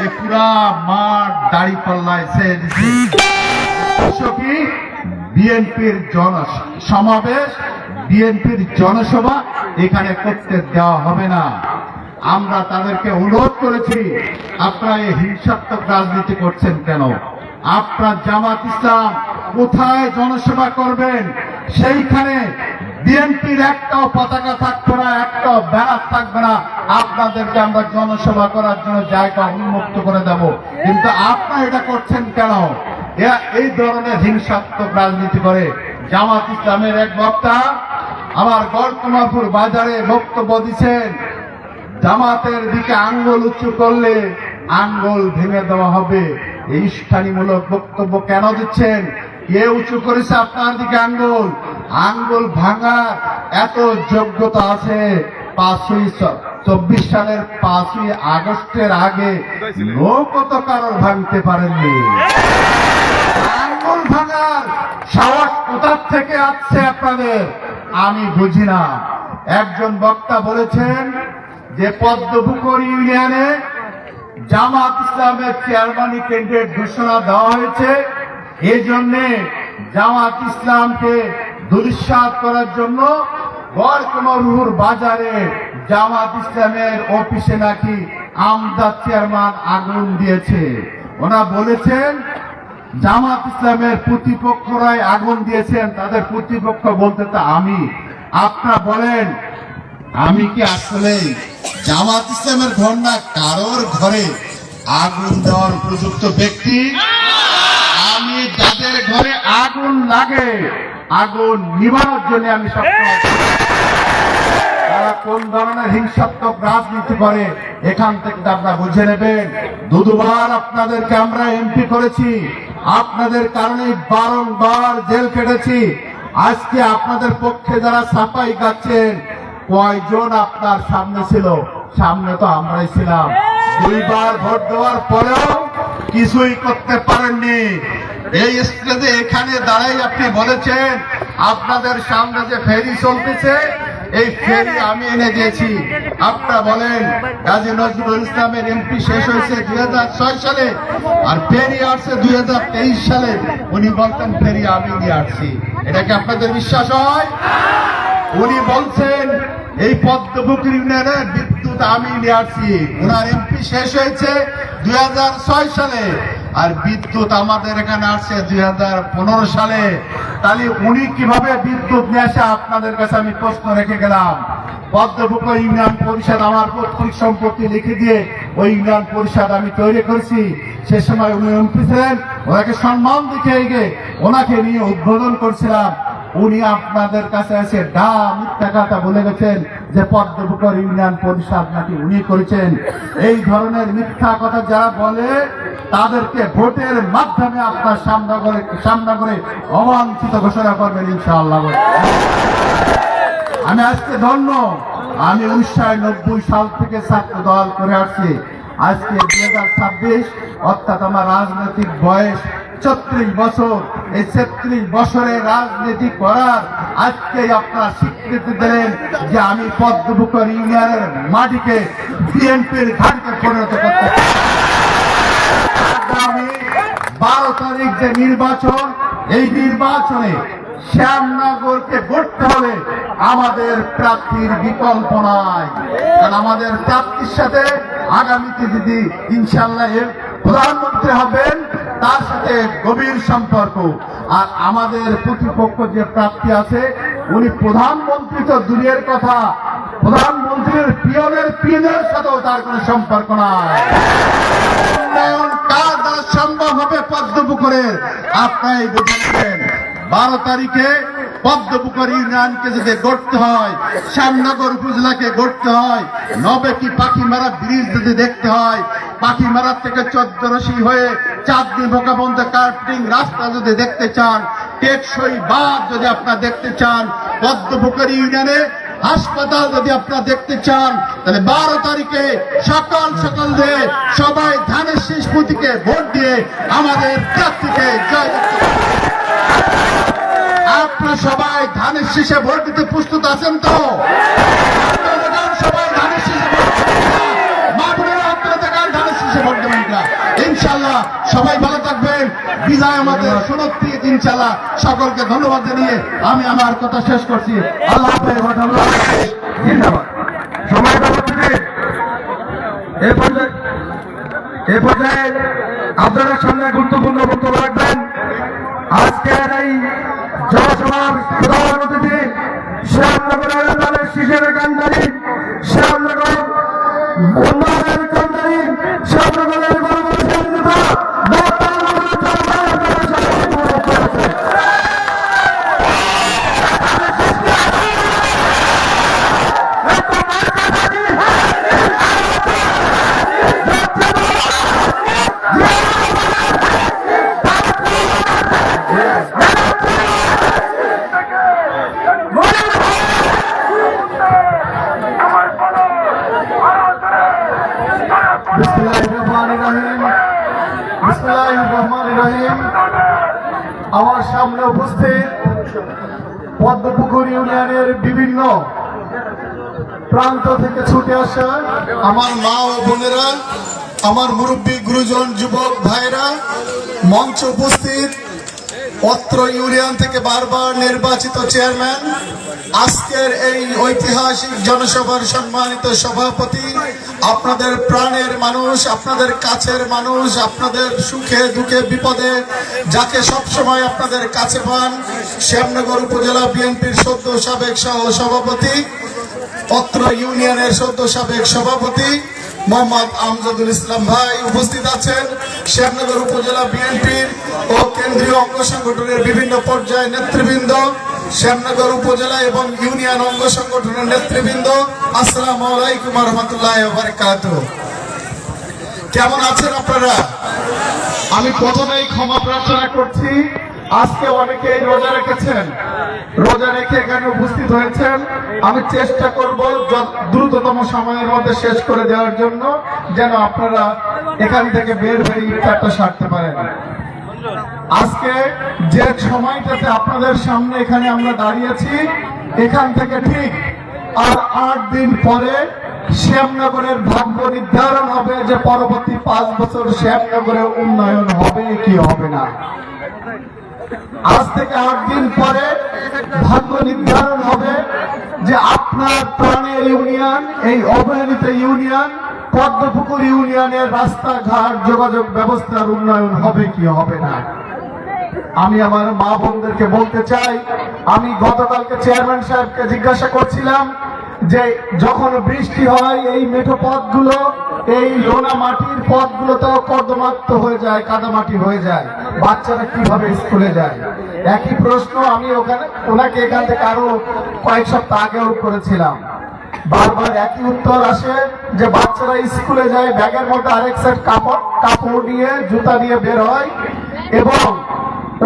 এই পুরা মাঠ দাড়ি পাল্লায় কি বিএনপির সমাবেশ, বিএনপির জনসভা এখানে করতে দেওয়া হবে না। আমরা তাদেরকে অনুরোধ করেছি, আপনারা এই হিংসাত্মক রাজনীতি করছেন কেন? আপনার জামাত ইসলাম কোথায় জনসভা করবেন সেইখানে বিএনপির একটাও পতাকা থাকবে না, একটাও ব্যানার থাকবে না। আপনাদেরকে আমরা জনসভা করার জন্য জায়গা উন্মুক্ত করে দেব, কিন্তু আপনারা এটা করছেন কেন? এরা এই ধরনের হিংসাত্মক রাজনীতি করে। জামাত ইসলামের এক বক্তা আমার গড়কুমারপুর বাজারে বক্তব্য দিচ্ছেন, জামাতের দিকে আঙ্গুল উঁচু করলে আঙ্গুল ভেঙে দেওয়া হবে। এই ইস্কানিমূলক বক্তব্য কেন দিচ্ছেন? কে উঁচু করেছে আপনার দিকে আঙ্গুল? আঙ্গুল ভাঙার এত যোগ্যতা আছে 24 সালের 5ই আগস্টের আগে লোকও তো কারোর ভাঙতে পারেননি। আঙ্গুল ভাঙার সাহস কোথার থেকে আসছে আপনাদের আমি বুঝি না। একজন বক্তা বলেছেন যে পদ্মপুকুর ইউনিয়নে জামাত ইসলামের চেয়ারম্যান ক্যান্ডিডেট ঘোষণা দেওয়া হয়েছে, এই জন্য জামাত ইসলামকে দুলিশ্বাত করার জন্য গড়কুমারপুর বাজারে জামাত ইসলামের অফিসে নাকি আমজাদ চেয়ারম্যান আগুন দিয়েছে। ওরা বলেছেন জামাত ইসলামের প্রতিপক্ষরাই আগুন দিয়েছেন, তাদের প্রতিপক্ষ বলতে তো আমি। আপনারা বলেন আমি কি আসলে জামাত ইসলামের ঘর না কারোর ঘরে আগুন দেওয়ার উপযুক্ত ব্যক্তি? আমি যাদের ঘরে আগুন লাগে আগুন নিভানোর জন্য আমি সক্ষম। তারা কোন ধরনের হিংসাত্মক রাজনীতি করে এখান থেকে আপনারা বুঝে নেবেন। দুবার আপনাদেরকে আমরা এমপি করেছি, আপনাদের কারণে বারংবার জেল কেটেছি। আজকে আপনাদের পক্ষে যারা সাফাই গাচ্ছেন কয়জন আপনার সামনে ছিল? সামনে তো আমরাই ছিলাম। 2 বার ভোট দেওয়ার পরেও কিছুই করতে পারেননি। এই স্টেজে এখানে দাঁড়াই আপনি বলেছেন আপনাদের সামনে যে ফেরি চলতেছে এই ফেরি আমি এনে দিয়েছি। আপনারা বলেন কাজী নজরুল ইসলামের এমপি শেষ হয়েছে 2006 সালে আর ফেরি আসছে 2023 সালে। উনি বলতেন ফেরি আমি নিয়ে আসছি, এটা কি আপনাদের বিশ্বাস হয়? উনি বলছেন এই পদ্মপুকুর ইউনিয়নের বিদ্যুৎ আমি নিয়ে আসছি। ওনার এমপি শেষ হয়েছে 2006 সালে আর বিদ্যুৎ আমাদের এখানে আসছে 2015 সালে। তাহলে উনি কিভাবে বিদ্যুৎ নিয়ে আসে আপনাদের কাছে আমি প্রশ্ন রেখে গেলাম। পদ্মপুকুর ইউনিয়ন পরিষদ আমার পৈতৃক সম্পত্তি লিখে দিয়ে ওই ইউনিয়ন পরিষদ আমি তৈরি করেছি। সে সময় উনি এমপি ছিলেন, ওনাকে সম্মান দেখিয়ে গিয়ে ওনাকে নিয়ে উদ্বোধন করছিলাম। উনি আপনাদের কাছে এসে মিথ্যা কথা বলে গেছেন যে পদ্মপুকুর ইউনিয়ন পরিষদ নাকি উনি করেছেন। এই ধরনের মিথ্যা কথা যারা বলে তাদেরকে ভোটের মাধ্যমে আপনার সামনে করে অবাঞ্ছিত ঘোষণা করবেন ইনশাআল্লাহ। আমি আজকে ধন্য, আমি 1990 সাল থেকে ছাত্র দল করে আসছি। আজকে 2026 অর্থাৎ আমার রাজনৈতিক বয়স 36 বছর। এই 36 বছরে রাজনীতি করার আজকে আপনারা স্বীকৃতি দিলেন যে আমি পদ্মপুকুর ইউনিয়নের মাটিকে বিএনপির ঘাটকে পরিণত করতে চাই। আগামী 12 তারিখ যে নির্বাচন, এই নির্বাচনে শ্যামনগরকে গড়তে হবে। আমাদের প্রার্থীর বিকল্প নাই, কারণ আমাদের প্রার্থীর সাথে আগামীতে যদি ইনশাআল্লাহ প্রধানমন্ত্রী হবেন তার সাথে গভীর সম্পর্ক। আর আমাদের প্রতিপক্ষ যে প্রার্থী আছে উনি প্রধানমন্ত্রী তো দূরের কথা, প্রধানমন্ত্রীর পিয়নের সাথেও তার কোনো সম্পর্ক নাই। উন্নয়ন কার দ্বারা সম্ভব হবে পদ্মপুকুরের? আপনারাই বুঝেছেন। 12 তারিখে পদ্মপুকুর ইউনিয়নকে যদি গড়তে হয়, শ্যামনগর উপজেলাকে গড়তে হয়, নবেকি পাখিমারা ব্রিজ যদি দেখতে হয়, পাখিমারা থেকে 14 হয়ে চাঁদনি বোকাবন্ধ কার্পেটিং রাস্তা যদি দেখতে চান, টেকসই বাঁধ যদি আপনারা দেখতে চান, পদ্মপুকুর ইউনিয়নে হাসপাতাল যদি আপনারা দেখতে চান, তাহলে 12 তারিখে সকাল দিয়ে সবাই ধানের শীষ প্রতীকে ভোট দিয়ে আমাদের প্রার্থীকে জয় করতে হবে। আপনারা সবাই ধানের শীষে ভোট দিতে প্রস্তুত আছেন তো? সবাই ধানের শীষে ভোট দেবেন না? মা বোনেরা আপনারা দেখান ধানের শীষে ভোট দেবেন না। ইনশাল্লাহ সবাই ভালো থাকবেন। বিজয় আমাদের সুনিশ্চিত ইনশাল্লাহ। সকলকে ধন্যবাদ জানিয়ে আমি আমার কথা শেষ করছি। আল্লাহ হাফেজ। জিন্দাবাদ। সময় ব্যবস্থিতি এ পর্যায়ে আপনাদের সামনে গুরুত্বপূর্ণ বক্তব্য রাখবেন আজকের এই জনসভার প্রধান অতিথি শ্যামনগরের দলের শীষের কান্ডারি, শ্যামনগর উন্নয়নের কান্ডারি, শ্যামনগরের গণমানুষের নেতা আমার সামনে উপস্থিত পদ্মপুকুর ইউনিয়নের বিভিন্ন প্রান্ত থেকে ছুটে আসা আমার মা ও বোনেরা, আমার মুরব্বী গুরুজন যুবক ভাইরা, মঞ্চ উপস্থিত অত্র ইউনিয়ন থেকে বারবার নির্বাচিত চেয়ারম্যান, আজকের এই ঐতিহাসিক জনসভার সম্মানিত সভাপতি, আপনাদের প্রাণের মানুষ, আপনাদের কাছের মানুষ, আপনাদের সুখে দুঃখে বিপদে যাকে সবসময় আপনাদের কাছে পান, শ্যামনগর উপজেলা বিএনপির সদ্য সাবেক সহ সভাপতি, অত্র ইউনিয়নের সদ্য সাবেক সভাপতি মোহাম্মদ আমজাদুল ইসলাম ভাই উপস্থিত আছেন। শ্যামনগর উপজেলা বিএনপির ও কেন্দ্রীয় অঙ্গ সংগঠনের বিভিন্ন পর্যায়ে নেতৃবৃন্দ, শ্যামনগর উপজেলা এবং ইউনিয়ন অঙ্গ সংগঠনের নেতৃবৃন্দ, আসসালামু আলাইকুম ওয়া রাহমাতুল্লাহি ওয়া বারাকাতুহু। কেমন আছেন আপনারা? আমি প্রথমেই ক্ষমা প্রার্থনা করছি। আজকে অনেকেই রোজা রেখেছেন, রোজা রেখে এখানে উপস্থিত হয়েছেন। আমি চেষ্টা করব দ্রুততম সময়ের মধ্যে শেষ করে দেওয়ার জন্য, যেন আপনারা এখান থেকে বের হয়ে ইফতারটা সারতে পারেন। আজকে যে সময়টাতে আপনাদের সামনে এখানে আমরা দাঁড়িয়েছি, এখান থেকে ঠিক আর 8 দিন পরে শ্যামনগরের ভাগ্য নির্ধারণ হবে যে পরবর্তী 5 বছর শ্যামনগরে উন্নয়ন হবে কি হবে না। আজ থেকে 8 দিন পরে ভাগ্য নির্ধারণ হবে যে আপনার প্রাণের ইউনিয়ন, এই অবহেলিত ইউনিয়ন পদ্মপুকুর ইউনিয়নের রাস্তাঘাট যোগাযোগ ব্যবস্থার উন্নয়ন হবে কি হবে না। আমি আমার মা বোনদেরকে বলতে চাই, আমি গতকালকে চেয়ারম্যান সাহেবকে জিজ্ঞাসা করছিলাম যে যখন বৃষ্টি হয় এই মেঠো পথগুলো, এই লোনা মাটির পথগুলো তো কর্দমাক্ত হয়ে যায়, কাদামাটি হয়ে যায়, বাচ্চারা কিভাবে স্কুলে যায়? একই প্রশ্ন আমি ওনাকে এখান থেকে আরো কয়েক সপ্তাহ আগেও করেছিলাম। বারবার একই উত্তর আসে যে বাচ্চারা স্কুলে যায়, ব্যাগের মধ্যে আরেক সেট কাপড় নিয়ে জুতা নিয়ে বের হয় এবং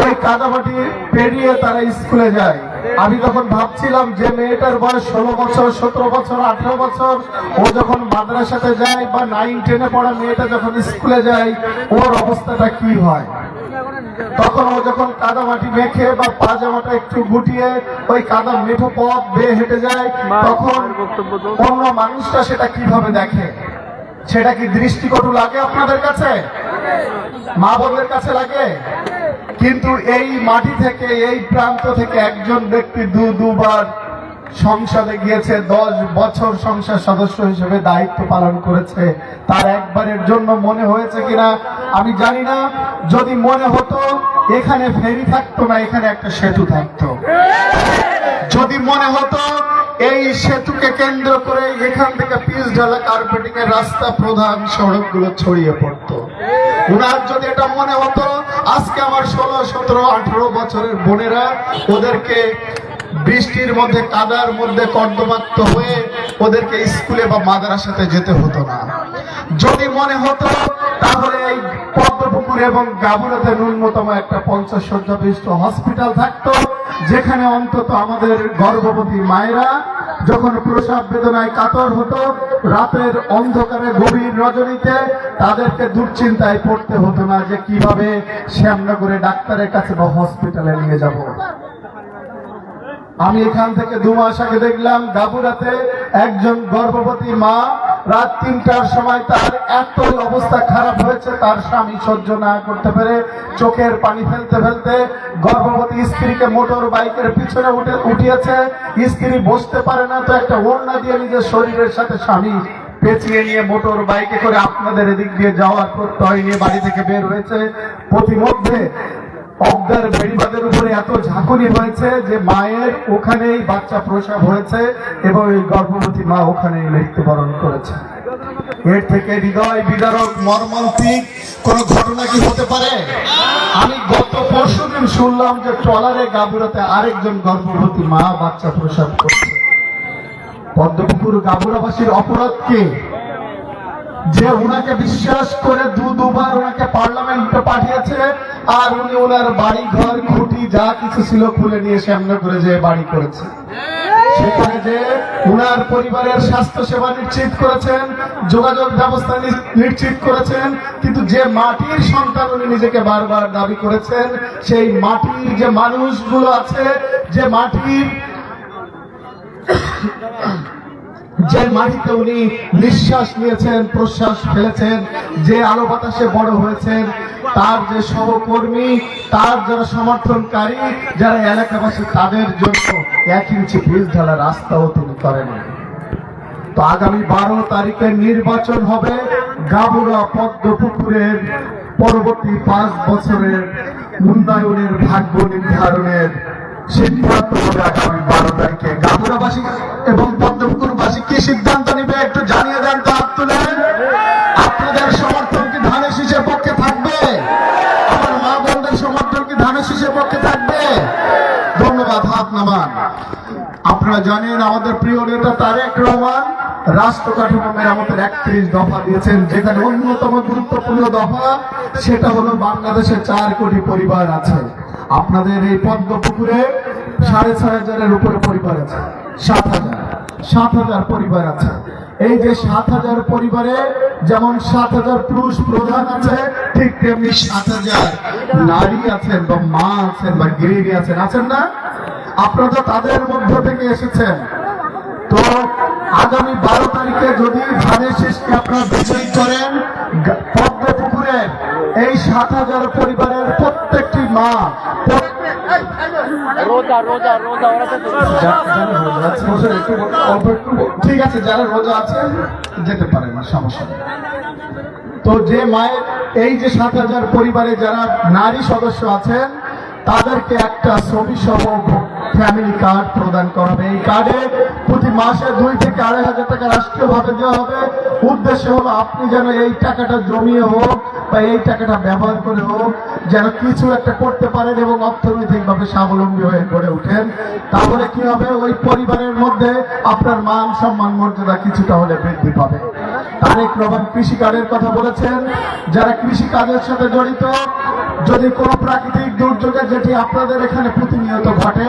ওই কাদামাটি পেরিয়ে তারা স্কুলে যায়। আমি তখন ভাবছিলাম যে মেয়েটার বয়স 16 বছর, 17 বছর, 18 বছর, ও যখন মাদ্রাসাতে যায় বা 9-10-এ পড়া মেয়েটা যখন স্কুলে যায়, ওর অবস্থাটা কি হয়? তখন ও যখন কাদামাটি মেখে বা পাজামাটা একটু গুটিয়ে ওই কাদা মেঠো পথ বেয়ে হেঁটে যায়, তখন অন্য মানুষটা সেটা কিভাবে দেখে? সেটা কি দৃষ্টিকটু লাগে আপনাদের কাছে? মা বোনদের কাছে লাগে? কিন্তু এই মাটি থেকে, এই প্রান্ত থেকে একজন ব্যক্তি দুবার সংসদে গিয়েছে, 10 বছর সংসদ সদস্য হিসেবে দায়িত্ব পালন করেছে, তার একবারের জন্য মনে হয়েছে কিনা আমি জানি না। যদি মনে হতো এখানে ফেরি থাকতো না, এখানে একটা সেতু থাকতো। যদি মনে হতো এই সেতুকে কেন্দ্র করে এখান থেকে পিচ ঢালা কার্পেটিং এর রাস্তা, প্রধান সড়কগুলো ছড়িয়ে পড়তো। উনার যদি এটা মনে হতো, আজকে আমার 16, 17, 18 বছরের বোনেরা ওদেরকে বৃষ্টির মধ্যে, কাদার মধ্যে কর্দমাক্ত হয়ে ওদেরকে স্কুলে বা মাদ্রাসাতে যেতে হতো না। যদি মনে হতো তাহলে এই পদ্মপুকুর এবং গাবুরাতে ন্যূনতম একটা 50 শয্যা বিশিষ্ট হসপিটাল থাকতো, যেখানে অন্তত আমাদের গর্ভবতী মায়েরা যখন প্রসব বেদনায় কাতর হতো, রাতের অন্ধকারে গভীর রজনীতে তাদেরকে দুশ্চিন্তায় পড়তে হতো না যে কিভাবে শ্যামনগরে ডাক্তারের কাছে বা হসপিটালে নিয়ে যাব। আমি এখান থেকে 2 মাস আগে দেখলাম গাবুরাতে একজন গর্ভবতী মা রাত 3টার সময় তার এত অবস্থা খারাপ হয়েছে, তার স্বামী সহ্য না করতে পেরে চোখের পানি ফেলতে ফেলতে গর্ভবতী স্ত্রীকে মোটর বাইকের পিছনে উঠিয়েছে। স্ত্রী বসতে পারে না, তো একটা ওড়না দিয়ে নিজের শরীরের সাথে স্বামী পেঁচিয়ে নিয়ে মোটর বাইকে করে আপনাদের এদিক দিয়ে যাওয়ার প্রত্যয় নিয়ে বাড়ি থেকে বের হয়েছে। প্রতিমধ্যে অবদার বেড়িবাদের উপরে এত ঝাঁকুনি হয়েছে যে মায়ের ওখানেই বাচ্চা প্রসব হয়েছে এবং এই গর্ভবতী মা ওখানেই মৃত্যুবরণ করেছে। এর থেকে হৃদয় বিদারক মর্মান্তিক কোন ঘটনা কি হতে পারে? আমি গত পরশুদিন শুনলাম যে ট্রলারে গাবুরাতে আরেকজন গর্ভবতী মা বাচ্চা প্রসব করছে। পদ্মপুকুর গাবুরাবাসীর অপরাধ কি যে উনাকে বিশ্বাস করে দুবার ওনাকে পার্লামেন্টে পাঠিয়েছে, আর উনি ওনার বাড়ি ঘর খুঁটি যা কিছু ছিল খুলে নিয়ে সামনে করে যে বাড়ি করেছে। সেখানে যে উনার পরিবারের স্বাস্থ্য সেবা নিশ্চিত করেছেন, যোগাযোগ ব্যবস্থা নিশ্চিত করেছেন, কিন্তু যে মাটির সন্তান উনি নিজেকে বারবার দাবি করেছেন, সেই মাটির যে মানুষগুলো আছে, যে মাটিতে উনি নিঃশ্বাস নিয়েছেন, প্রশ্বাস ফেলেছেন, যে আলো বাতাসে বড় হয়েছেন, তার যে সহকর্মী, তার যারা সমর্থনকারী, যারা এলাকাবাসী, তাদের জন্য 1 ইঞ্চি পিচ ঢালা রাস্তাও তিনি করেন। তো আগামী 12 তারিখে নির্বাচন হবে। গাবুরা পদ্মপুকুরের পরবর্তী 5 বছরের উন্নয়নের ভাগ্য নির্ধারণের সিদ্ধান্ত হবে আগামী 12 তারিখে। গাবুরাবাসী এবং পদ্মপুকুরবাসী কি সিদ্ধান্ত নিবে একটু জানিয়ে দেন তো, হাত তুলেন। আপনাদের সমর্থন কি ধানের শীষের পক্ষে থাকবে? আমার মা বোনদের সমর্থন কি ধানের শীষের পক্ষে থাকবে? ধন্যবাদ, হাত নামান। আপনারা জানেন আমাদের প্রিয় নেতা তারেক রহমান রাষ্ট্র কাঠামো মেরামতের 31 দফা দিয়েছেন, যেখানে অন্যতম গুরুত্বপূর্ণ দফা সেটা হলো বাংলাদেশে 4 কোটি পরিবার আছে। আপনাদের এই পদ্মপুকুরে 6,500-এর উপরে পরিবার আছে, 7,000 পরিবার আছে। এই যে 7,000 পরিবারে যেমন 7,000 পুরুষ প্রধান আছে, ঠিক তেমনি 7,000 নারী আছেন বা মা আছেন বা গৃহিণী আছেন না? আপনারা তো তাদের মধ্য থেকে এসেছেন। তো আগামী 12 তারিখে যদি ধানের শীষকে আপনারা বিজয়ী করেন, পদ্মপুকুরের এই 7,000 পরিবারের প্রত্যেকটি মা, ঠিক আছে, যারা রোজা আছেন যেতে পারে না, সমস্যা নেই। তো যে মায়ের এই যে 7,000 পরিবারে যারা নারী সদস্য আছেন, তাদেরকে একটা ছবি সহ ফ্যামিলি কার্ড প্রদান করা হবে। এই কার্ডে প্রতি মাসে 2 থেকে 2,500 টাকা রাষ্ট্রীয়ভাবে দেওয়া হবে। উদ্দেশ্য হলো আপনি যেন এই টাকাটা জমিয়ে হোক বা এই টাকাটা ব্যবহার করে হোক যেন কিছু একটা করতে পারেন এবং অর্থনৈতিকভাবে স্বাবলম্বী হয়ে গড়ে ওঠেন। তাহলে কি হবে, ওই পরিবারের মধ্যে আপনার মান সম্মান মর্যাদা কিছুটা হলে বৃদ্ধি পাবে। তারেক রহমান কৃষি কার্ডের কথা বলেছেন। যারা কৃষি কাজের সাথে জড়িত, যদি কোনো প্রাকৃতিক দুর্যোগে, যেটি আপনাদের এখানে প্রতিনিয়ত ঘটে,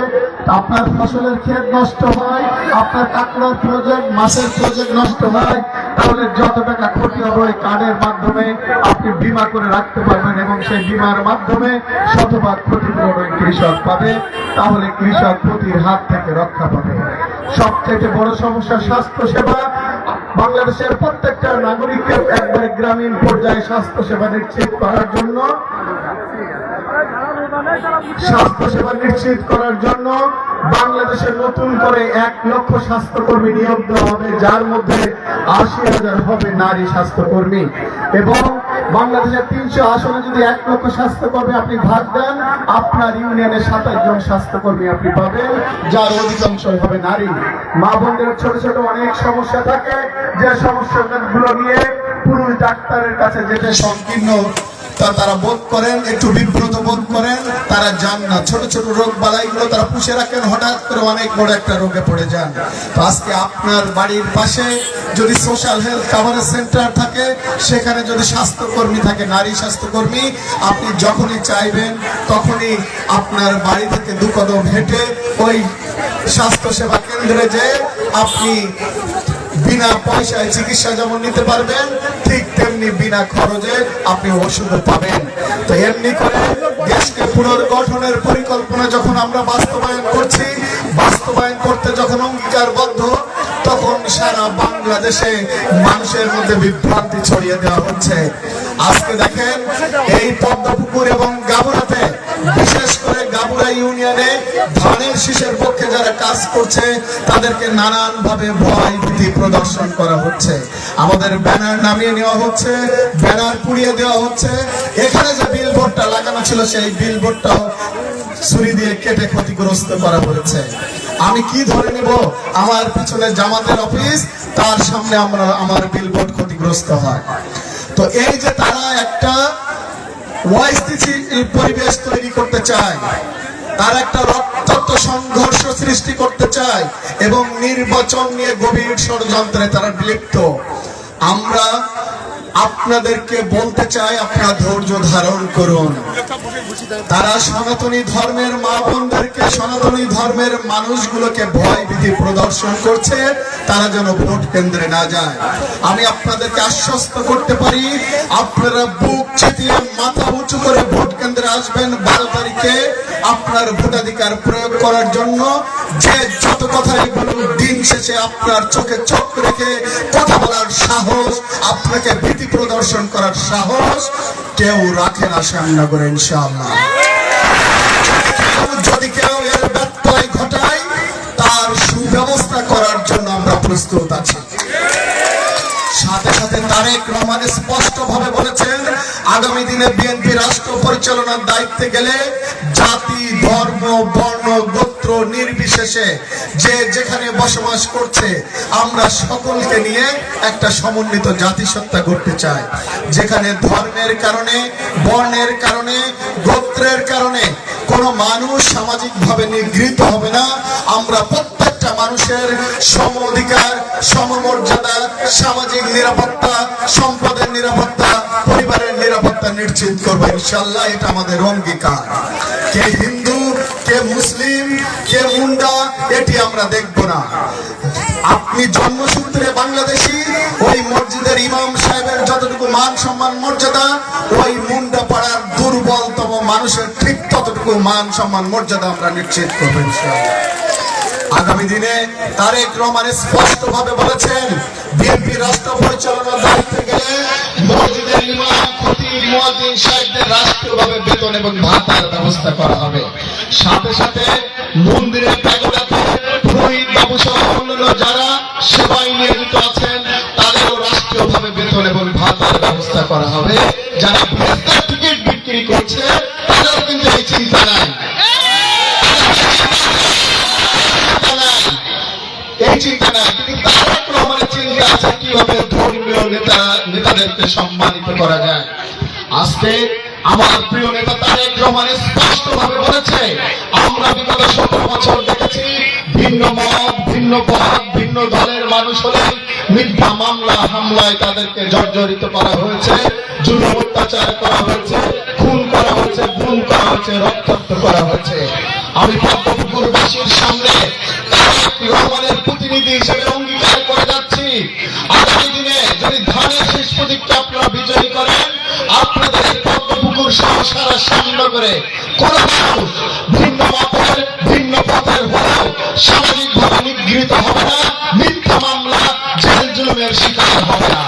আপনার ফসলের ক্ষেত নষ্ট হয়, আপনার কাঁকড়ার প্রজেক্ট, মাছের প্রজেক্ট নষ্ট হয়, তাহলে যত টাকা ক্ষতি হবে ওই কার্ডের মাধ্যমে আপনি বীমা করে রাখতে পারবেন এবং সেই বীমার মাধ্যমে শতভাগ ক্ষতিপূরণ ওই কৃষক পাবে। তাহলে কৃষক ক্ষতির হাত থেকে রক্ষা পাবে। সবচেয়ে বড় সমস্যা স্বাস্থ্য সেবা। বাংলাদেশের প্রত্যেকটা নাগরিককে একবারে গ্রামীণ পর্যায়ে স্বাস্থ্য সেবা নিশ্চিত করার জন্য স্বাস্থ্যসেবা নিশ্চিত করার জন্য বাংলাদেশে নতুন করে 1 লক্ষ স্বাস্থ্যকর্মী নিয়োগ দেওয়া হবে, যার মধ্যে 80,000 হবে নারী স্বাস্থ্যকর্মী। এবং বাংলাদেশের 300 আসনে যদি 1 লক্ষ স্বাস্থ্যকর্মী আপনি ভাগ দেন, আপনার ইউনিয়নে 27 জন স্বাস্থ্যকর্মী আপনি পাবেন, যার অধিকাংশই হবে নারী। মা বোনদের ছোট ছোট অনেক সমস্যা থাকে, যে সমস্যাগুলো নিয়ে পুরুষ ডাক্তারের কাছে যেতে সংকীর্ণ তারা বোধ করেন, একটু বিব্রত বোধ করেন, তারা যান না। ছোট ছোট রোগ বালাইগুলো তারা পুষে রাখেন, হঠাৎ করে অনেক বড় একটা রোগে পড়ে যান। তো আজকে আপনার বাড়ির পাশে যদি সোশ্যাল হেলথ কাভারেজ সেন্টার থাকে, সেখানে যদি স্বাস্থ্যকর্মী থাকে, নারী স্বাস্থ্যকর্মী, আপনি যখনই চাইবেন তখনই আপনার বাড়ি থেকে 2 কদম হেঁটে ওই স্বাস্থ্যসেবা কেন্দ্রে যে আপনি বিনা পয়সায় চিকিৎসা যেমন নিতে পারবেন, ঠিক তেমনি বিনা খরচে আপনি ওষুধ পাবেন। তো এমনি করে দেশকে পুনর্গঠনের পরিকল্পনা যখন আমরা বাস্তবায়ন করছি, বাস্তবায়ন করতে যখন অঙ্গীকারবদ্ধ, তখন সারা বাংলাদেশে মানুষের মধ্যে বিভ্রান্তি ছড়িয়ে দেওয়া হচ্ছে। আজকে দেখেন এই পদ্মপুকুর এবং গাবুরাতে, বিশেষ করে গাবুরা ইউনিয়নে ধানের শীষের পক্ষে যারা কাজ করছে, তাদেরকে নানান ভাবে ভয় ভীতি প্রদর্শন করা হচ্ছে। আমাদের ব্যানার নামিয়ে নেওয়া হচ্ছে, ব্যানার পুড়িয়ে দেওয়া হচ্ছে। এখানে যে বিলবোর্ডটা লাগানো ছিল, সেই বিলবোর্ডটাও ছুরি দিয়ে কেটে ক্ষতিগ্রস্ত করা হয়েছে। আমি কি ধরে নিব? আমার পিছনে জামাতের অফিস, তার সামনে আমার বিলবোর্ড ক্ষতিগ্রস্ত হয়। তো এই যে তারা একটা অস্থিতিশীল পরিবেশ তৈরি করতে চায়, তারা একটা রক্তাক্ত সংঘর্ষ সৃষ্টি করতে চায় এবং নির্বাচন নিয়ে গভীর ষড়যন্ত্রে তারা লিপ্ত। আমরা আপনাদেরকে বলতে চাই, আপনারা ধৈর্য ধারণ করুন। তারা সনাতনী ধর্মের মা বোনদেরকে, সনাতনী ধর্মের মানুষগুলোকে ভয় ভীতি প্রদর্শন করছে, তারা যেন ভোট কেন্দ্রে না যায়। আমি আপনাদেরকে আশ্বস্ত করতে পারি, আপনারা বুক চিতিয়ে মাথা উঁচু করে ভোট কেন্দ্রে আসবেন 12 তারিখে আপনার ভোটাধিকার প্রয়োগ করার জন্য। যে যত কথাই বলুন, দিন শেষে আপনার চোখে চোখ রেখে কথা বলার সাহস, আপনাকে ভীতি প্রদর্শন করার সাহস কেউ রাখে না শ্যামনগরে, ইনশাআল্লাহ। যদি কেউ এর ব্যত্যয় ঘটায়, তার সুব্যবস্থা করার জন্য আমরা প্রস্তুত আছি। সাথে সাথে তারেক রহমান স্পষ্ট ভাবে বলেছেন, আগামী দিনে বিএনপি রাষ্ট্র পরিচালনার দায়িত্বে গেলে জাতি, ধর্ম, বর্ণ, গোত্র নির্বিশেষে যে যেখানে বসবাস করছে, আমরা সকলকে নিয়ে একটা সমন্বিত জাতিসত্তা গড়তে চাই, যেখানে ধর্মের কারণে, বর্ণের কারণে, গোত্রের কারণে কোনো মানুষ সামাজিকভাবে নিগৃহীত হবে না। আমরা প্রত্যেকটা মানুষের সম অধিকার, সমমর্যাদা, সামাজিক নিরাপত্তা, সম্পদের নিরাপত্তা, পরিবারের নিরাপত্তা নিশ্চিত করবো, ইনশাআল্লাহ। এটা আমাদের অঙ্গীকার। কে হিন্দু, কে মুসলিম, কে মুন্ডা, এটি আমরা দেখব না। আপনি জন্মসূত্রে বাংলাদেশী, ওই মসজিদের ইমাম সাহেবের যতটুকু মান সম্মান মর্যাদা, ওই মুন্ডা পাড়ার দুর্বলতম মানুষের ঠিক ততটুকু মান সম্মান মর্যাদা আমরা নিশ্চিত করবো, ইনশাআল্লাহ। আগামী দিনে তারেক রহমান স্পষ্ট ভাবে বলেছেন, বিএনপি রাষ্ট্র পরিচালনার দায়িত্বে গেলে মসজিদের ইমাম, খতিব, মুয়াজ্জিন সাহেবদের রাষ্ট্রীয়ভাবে বেতন এবং ভাতার ব্যবস্থা করা হবে। সাথে সাথে মন্দিরের প্যাগোডাতে পুরোহিত বাবু সহ অন্যান্য যারা সেবায় নিয়োজিত আছেন, তাদেরও রাষ্ট্রীয়ভাবে বেতন এবং ভাতার ব্যবস্থা করা হবে। যারা বিদেশের টিকিট বিক্রি করছে, তাদেরও কিন্তু এই চিন্তা নাই, এই চিন্তা নাই। কিন্তু তারেক রহমানের চিন্তা আছে কিভাবে ধর্মীয় নেতাদেরকে সম্মানিত করা যায়। আজকে আমার প্রিয় নেতা তারেক রহমান স্পষ্ট ভাবে বলেছে, আমরা বিগত 17 বছর দেখেছি ভিন্ন মত, ভিন্ন পথ, ভিন্ন দলের মানুষ হলে মিথ্যা মামলা হামলায় তাদেরকে জর্জরিত করা হয়েছে, জুলুম অত্যাচার করা হয়েছে, খুন করা হয়েছে, গুম করা হয়েছে, রক্তাক্ত করা হয়েছে। আমি পদ্মপুকুরবাসীর সামনে তারেক রহমানের প্রতিনিধি হিসেবে অঙ্গীকার করে যাচ্ছি, আগামী দিনে যদি ধানের শীষ প্রতীককে আপনারা বিজয়ী করেন, আপনাদের পদ্মপুকুর সহ সারা শ্যামনগরে কোন মানুষ ভিন্ন মতের, ভিন্ন পথের হলেও সামাজিকভাবে নিগৃহীত হবে না, মিথ্যা মামলা, জেল জুলুমের শিকার হবে না।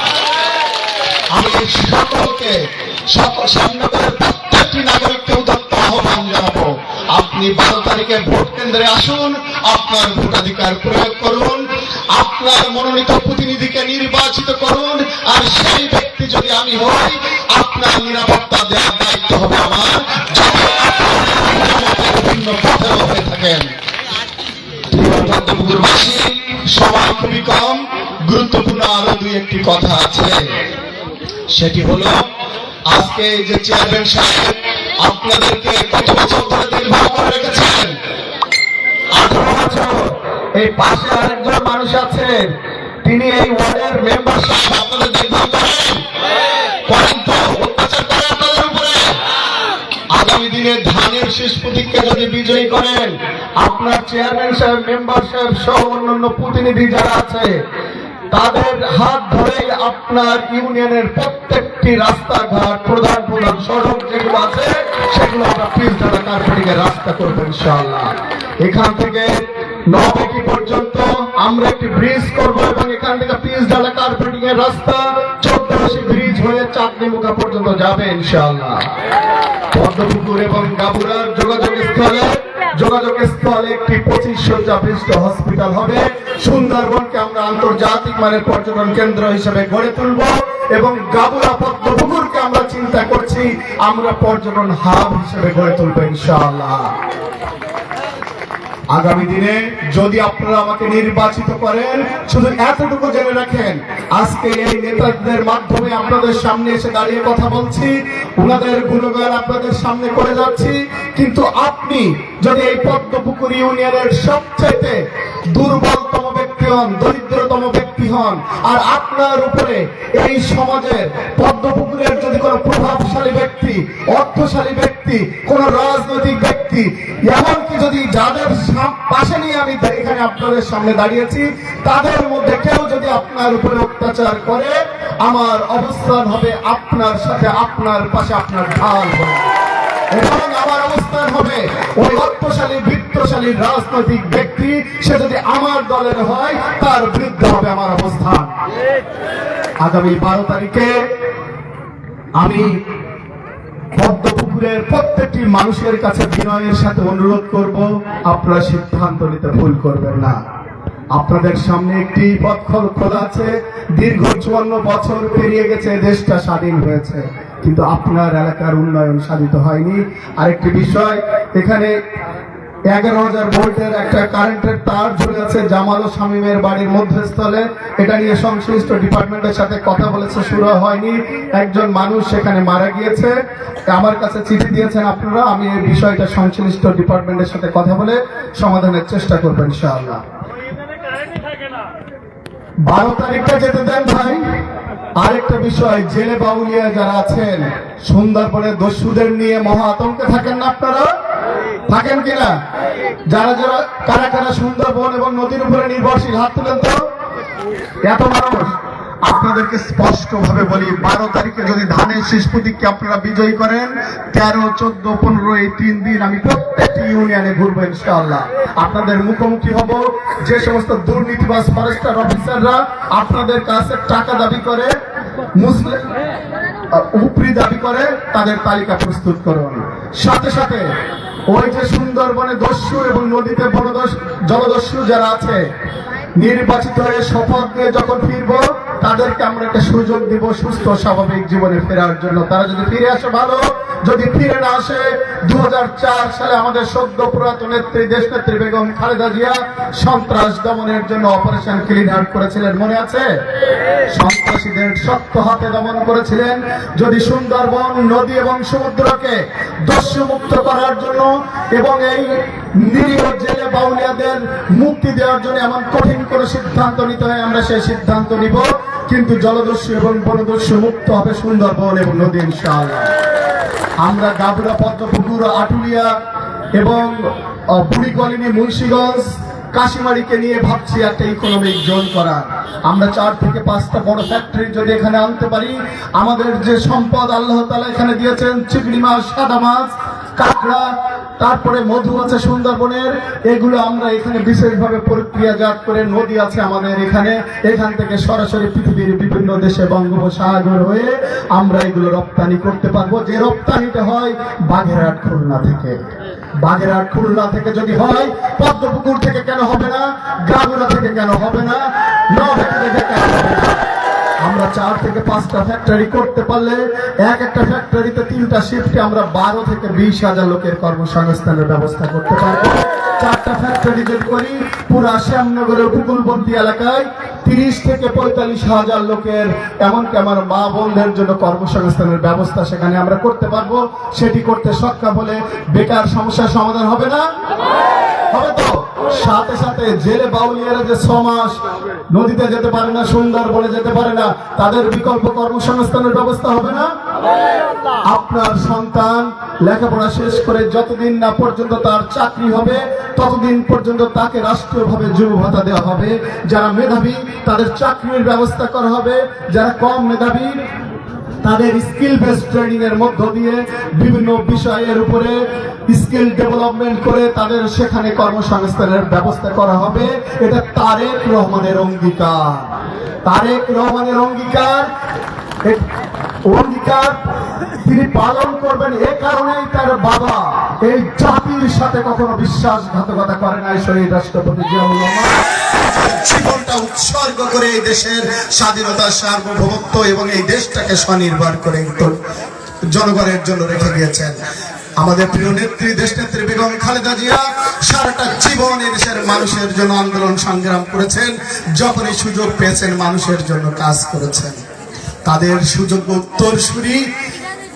আমি সকলকে, শ্যামনগরের প্রত্যেকটি নাগরিককে উদাত্ত আহ্বান জানাবো, তারিখে ভোট কেন্দ্রে আসুন, আপনার ভোটাধিকার প্রয়োগ করুন, আপনার মনোনীত প্রতিনিধিকে নির্বাচিত করুন, আর সেই ব্যক্তি যদি আমি হই, আপনার নিরাপত্তা দেওয়ার দায়িত্ব হবে আমার, যদি আপনারা বিভিন্ন পথেও হয়ে থাকেন। পদ্মপুকুরবাসী, সময় খুবই কম, গুরুত্বপূর্ণ আরো দুই একটি কথা আছে। সেটি হলো, আজকে এই যে চেয়ারম্যান সাহেব আপনাদেরকে কত বছর ধরে দেখভাল করে রেখেছেন? 18 বছর। এই পাশে আরেকজন মানুষ আছেন, তিনি এই ওয়ার্ডের মেম্বার সাহেব, আপনাদের দেখভাল করেন? করেন তো? অত্যাচার করে আপনাদের উপরে? আগামী দিনে ধানের শেষ প্রতীককে যদি বিজয়ী করেন, আপনার চেয়ারম্যান সাহেব, মেম্বার সাহেব সহ অন্যান্য প্রতিনিধি যারা আছে, তাদের হাত ধরে আপনার ইউনিয়নের প্রত্যেকটি রাস্তাঘাট, প্রধান প্রধান সড়ক যেগুলো আছে, সেগুলো আমরা পিচ ঢালা কার্পেটিং এর রাস্তা করবো ইনশাআল্লাহ। এখান থেকে নবেকি পর্যন্ত আমরা একটি ব্রিজ করব, এবং এখান থেকে পিচ ঢালা কার্পেটিং এর রাস্তা 14 ব্রিজ হয়ে চাঁদনীমুখা পর্যন্ত যাবে ইনশাআল্লাহ। পদ্মপুকুর এবং গাবুরার যোগাযোগ স্থলে একটি 25 শয্যা বিশিষ্ট হসপিটাল হবে। সুন্দরবনকে আমরা আন্তর্জাতিক মানের পর্যটন কেন্দ্র হিসেবে গড়ে তুলব, এবং গাবুরা পদ্মপুকুরকে আমরা চিন্তা করছি আমরা পর্যটন হাব হিসেবে গড়ে তুলব ইনশাআল্লাহ। আগামী দিনে যদি আপনারা আমাকে নির্বাচিত করেন, শুধু এতটুকু জেনে রাখেন, আজকে এই নেতাদের মাধ্যমে আপনাদের সামনে এসে দাঁড়িয়ে কথা বলছি, ওনাদের গুণগান আপনাদের সামনে করে যাচ্ছি, কিন্তু আপনি যদি এই পদ্মপুকুর ইউনিয়নের সবচাইতে দুর্বলতম ব্যক্তি হন, দরিদ্রতম ব্যক্তি হন, আর আপনার উপরে এই সমাজের পদ্মপুকুরের যদি কোনো প্রভাবশালী ব্যক্তি, অর্থশালী ব্যক্তি, কোন রাজনৈতিক ব্যক্তি, এমনকি যদি যাদের পাশে নিয়ে আমি এখানে আপনাদের সামনে দাঁড়িয়েছি, তাদের মধ্যে কেউ যদি আপনার উপরে অত্যাচার করে, আমার অবস্থান হবে আপনার সাথে, আপনার পাশে আপনার ঢাল হবে, এবং আমার অবস্থান হবে ওই অর্থশালী বিত্তশালী রাজনৈতিক ব্যক্তি, সে যদি আমার দলের হয়, তার বিরুদ্ধে হবে আমার অবস্থান। আগামী 12 তারিখে আমি পদ্মপুকুরের প্রত্যেকটি মানুষের কাছে বিনয়ের সাথে অনুরোধ করব, আপনারা সিদ্ধান্ত নিতে ভুল করবেন না। আপনাদের সামনে একটি পথ খোলা আছে। দীর্ঘ 54 বছর পেরিয়ে গেছে, দেশটা স্বাধীন হয়েছে, কিন্তু আপনার এলাকার উন্নয়ন সাধিত হয়নি। আরেকটি বিষয়, এখানে 11,000 ভোল্টের একটা কারেন্টের তার ঝুলে আছে জামাল ও শামীমের বাড়ির মধ্যস্থলে। এটা নিয়ে সংশ্লিষ্ট ডিপার্টমেন্টের সাথে কথা বলেছে, শুরু হয়নি। একজন মানুষ সেখানে মারা গিয়েছে, আমার কাছে চিঠি দিয়েছেন আপনারা। আমি এই বিষয়টা সংশ্লিষ্ট ডিপার্টমেন্টের সাথে কথা বলে সমাধানের চেষ্টা করবেন ইনশাআল্লাহ। 12 তারিখটা যেতে দেন ভাই। আরেকটা বিষয়, জেলে বাউলিয়া যারা আছেন, সুন্দরবনে দস্যুদের নিয়ে মহা আতঙ্কে থাকেন না আপনারা? থাকেন কিনা? যারা যারা কারা কারা সুন্দরবন এবং নদীর উপরে নির্ভরশীল, হাত তুলেন তো। এত মানুষ, আপনাদেরকে স্পষ্ট ভাবে বলি, 12 তারিখে যদি ধানের শেষ প্রতীককে আপনারা বিজয়ী করেন, 13, 14, 15 এই 3 দিন আমি প্রত্যেকটি ইউনিয়নে ঘুরবো ইনশাআল্লাহ। আপনাদের মুখোমুখি হব। যে সমস্ত দুর্নীতিবাজ ফরেস্টার অফিসাররা আপনাদের কাছে টাকা দাবি করে, মুসলিম উপরি দাবি করে, তাদের তালিকা প্রস্তুত করুন। সাথে সাথে ওই যে সুন্দরবনে দস্যু এবং নদীতে বড় জলদস্যু যারা আছে, নির্বাচিত হয়ে শপথ নিয়ে যখন ফিরবো, তাদেরকে আমরা একটা সুযোগ দিব সুস্থ স্বাভাবিক জীবনে ফেরার জন্য। তারা যদি ফিরে আসে ভালো, যদি ফিরে না আসে, 2004 সালে আমাদের সদ্য প্রয়াত নেত্রী, দেশনেত্রী বেগম খালেদা জিয়া সন্ত্রাস দমনের জন্য অপারেশন ক্লিন হার্ট করেছিলেন, মনে আছে? সন্ত্রাসীদের শক্ত হাতে দমন করেছিলেন। যদি সুন্দরবন, নদী এবং সমুদ্রকে দস্যুমুক্ত করার জন্য এবং এই নিরীহ জেলে বাউলিয়াদের মুক্তি দেওয়ার জন্য এমন কঠিন কোনো সিদ্ধান্ত নিতে হয়, আমরা সেই সিদ্ধান্ত নিব। কিন্তু জলদস্যু এবং বনদস্যু মুক্ত হবে সুন্দরবন এবং নদী ইনশাআল্লাহ। আমরা গাবুরা, পদ্মপুকুর, আটুলিয়া এবং বুড়ি কলোনি, মুন্সিগঞ্জ, কাশিমারিকে নিয়ে ভাবছি একটা ইকোনমিক জোন করা। আমরা 4 থেকে 5টা বড় ফ্যাক্টরি যদি এখানে আনতে পারি, আমাদের যে সম্পদ আল্লাহ তাআলা এখানে দিয়েছেন, চিংড়ি মাছ, সাদা মাছ, কাঁকড়া, তারপরে মধু আছে সুন্দরবনের, এগুলো আমরা এখানে বিশেষভাবে প্রক্রিয়াজাত করে, নদী আছে আমাদের এখানে, এখান থেকে সরাসরি পৃথিবীর বিভিন্ন দেশে বঙ্গোপসাগর হয়ে আমরা এগুলো রপ্তানি করতে পারবো। যে রপ্তানিটা হয় বাগেরহাট, খুলনা থেকে। বাগেরহাট খুলনা থেকে যদি হয়, পদ্মপুকুর থেকে কেন হবে না, গাগুরা থেকে কেন হবে না, নভেটি থেকে কেন হবে না? আমরা 4 থেকে 5টা ফ্যাক্টরি করতে পারলে এক একটা ফ্যাক্টরিতে 3টা শিফটে আমরা 12 থেকে 20,000 লোকের কর্মসংস্থানের ব্যবস্থা করতে পারবো। 4টা ফ্যাক্টরি যদি করি, পুরা শ্যামনগরের উপকূলবর্তী এলাকায় 30 থেকে 45,000 লোকের, এমনকি আমার মা বোনদের জন্য কর্মসংস্থানের ব্যবস্থা সেখানে আমরা করতে পারবো। সেটি করতে সক্ষম হলে বেকার সমস্যার সমাধান হবে না? হবে তো? সাথে সাথে জেলে বাউলিয়ারা যে 6 মাস নদীতে যেতে পারে না, সুন্দরবনে যেতে পারে না, তাদের বিকল্প কর্মসংস্থানের ব্যবস্থা হবে না? আপনার সন্তান লেখাপড়া শেষ করে যতদিন না পর্যন্ত তার চাকরি হবে, ততদিন পর্যন্ত তাকে রাষ্ট্রীয়ভাবে যুব ভাতা দেওয়া হবে। যারা মেধাবী তাদের চাকরির ব্যবস্থা করা হবে, যারা কম মেধাবী তাদের স্কিল বেসড ট্রেনিং এর মধ্য দিয়ে বিভিন্ন বিষয়ের উপরে স্কিল ডেভেলপমেন্ট করে তাদের সেখানে কর্মসংস্থানের ব্যবস্থা করা হবে। এটা তারেক রহমানের অঙ্গীকার। তারেক রহমানের অঙ্গীকার তিনি পালন করবেন। এ কারণেই তার বাবা এই জাতির সাথে কখনো বিশ্বাসঘাতকতা করে নাই। শহীদ রাষ্ট্রপতি জিয়াউর রহমান জীবনটা উৎসর্গ করে এই দেশের স্বাধীনতা, সার্বভৌমত্ব এবং এই দেশটাকে স্বনির্ভর করে জনগণের জন্য রেখে গিয়েছেন। আমাদের প্রিয় নেত্রী, দেশনেত্রী বেগম খালেদা জিয়া সারাটা জীবন এই দেশের মানুষের জন্য আন্দোলন সংগ্রাম করেছেন। যখনই সুযোগ পেয়েছেন মানুষের জন্য কাজ করেছেন। তাদের সুযোগ্য উত্তরসূরি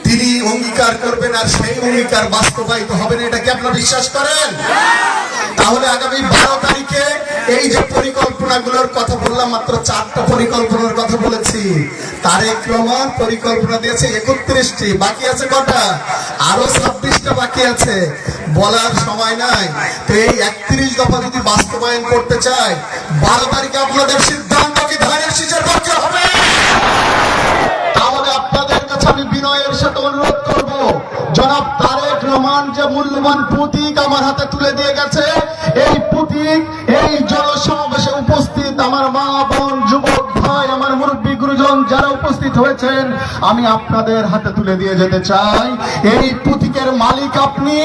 তিনি অঙ্গীকার করবেন, আর সেই অঙ্গীকার বাস্তবায়িত হবে না। এটা কি আপনারা বিশ্বাস করেন? তাহলে আগামী 12 তারিখে এই যে পরিকল্পনাগুলোর কথা বললাম, মাত্র 4টা পরিকল্পনার কথা বলেছি। তারেক রহমান পরিকল্পনা দিয়েছে 31টি, বাকি আছে কটা? আরো 26টা বাকি আছে, বলার সময় নাই। তো এই 31 দফা যদি বাস্তবায়ন করতে চায়, 12 তারিখে আপনাদের সিদ্ধান্ত কি ধানের শীষের পক্ষে হবে? তাহলে আপনাদের কাছে আমি বিনয়ের সাথে অনুরোধ করব, জনাব তারেক রহমান যে মূল্যবান প্রতীক আমার হাতে তুলে দিয়ে গেছে, এই প্রতীক এই জনসমাবেশে উপস্থিত আমার মা বোন, যুবক ভাই, আমার মুরব্বী গুরুজন যারা উপস্থিত হয়েছেন, আমি আপনাদের হাতে তুলে দিয়ে যেতে চাই। এই প্রতীকের মালিক আপনি,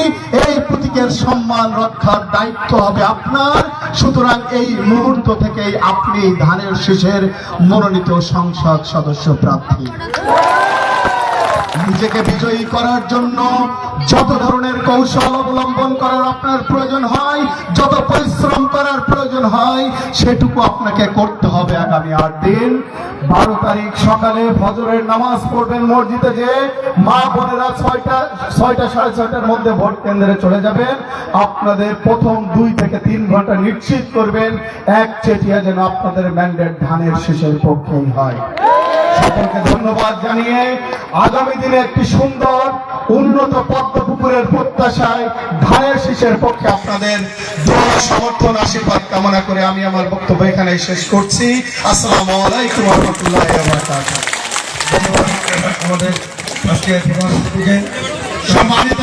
এই প্রতীকের সম্মান রক্ষার দায়িত্ব হবে আপনার। সুতরাং এই মুহূর্ত থেকেই আপনি ধানের শীষের মনোনীত সংসদ সদস্য প্রার্থী। নিজেকে বিজয়ী করার জন্য যত ধরনের কৌশল অবলম্বন করার আপনার প্রয়োজন হয়, যত পরিশ্রম করার প্রয়োজন হয়, সেটুকু আপনাকে করতে হবে। আগামী 8 দিন 12 তারিখ সকালে ফজরের নামাজ পড়বেন মসজিদে, যে মা বোনেরা 6টা সাড়ে 6টার মধ্যে ভোট কেন্দ্রে চলে যাবেন। আপনাদের প্রথম 2 থেকে 3 ঘন্টা নিশ্চিত করবেন একচেটিয়া যেন আপনাদের ম্যান্ডেট ধানের শীষের পক্ষেই হয়। সকলকে ধন্যবাদ জানিয়ে আগামী দিনে একটি সুন্দর উন্নত পদ্মপুকুরের প্রত্যাশায় ধানের শীষের পক্ষে আপনাদের দোয়া, সমর্থন, আশীর্বাদ কামনা করে আমি আমার বক্তব্য এখানে শেষ করছি। আসসালামু আলাইকুম ওয়া রাহমাতুল্লাহি ওয়া বারাকাতুহু। আমাদের রাষ্ট্রীয় সম্মানিত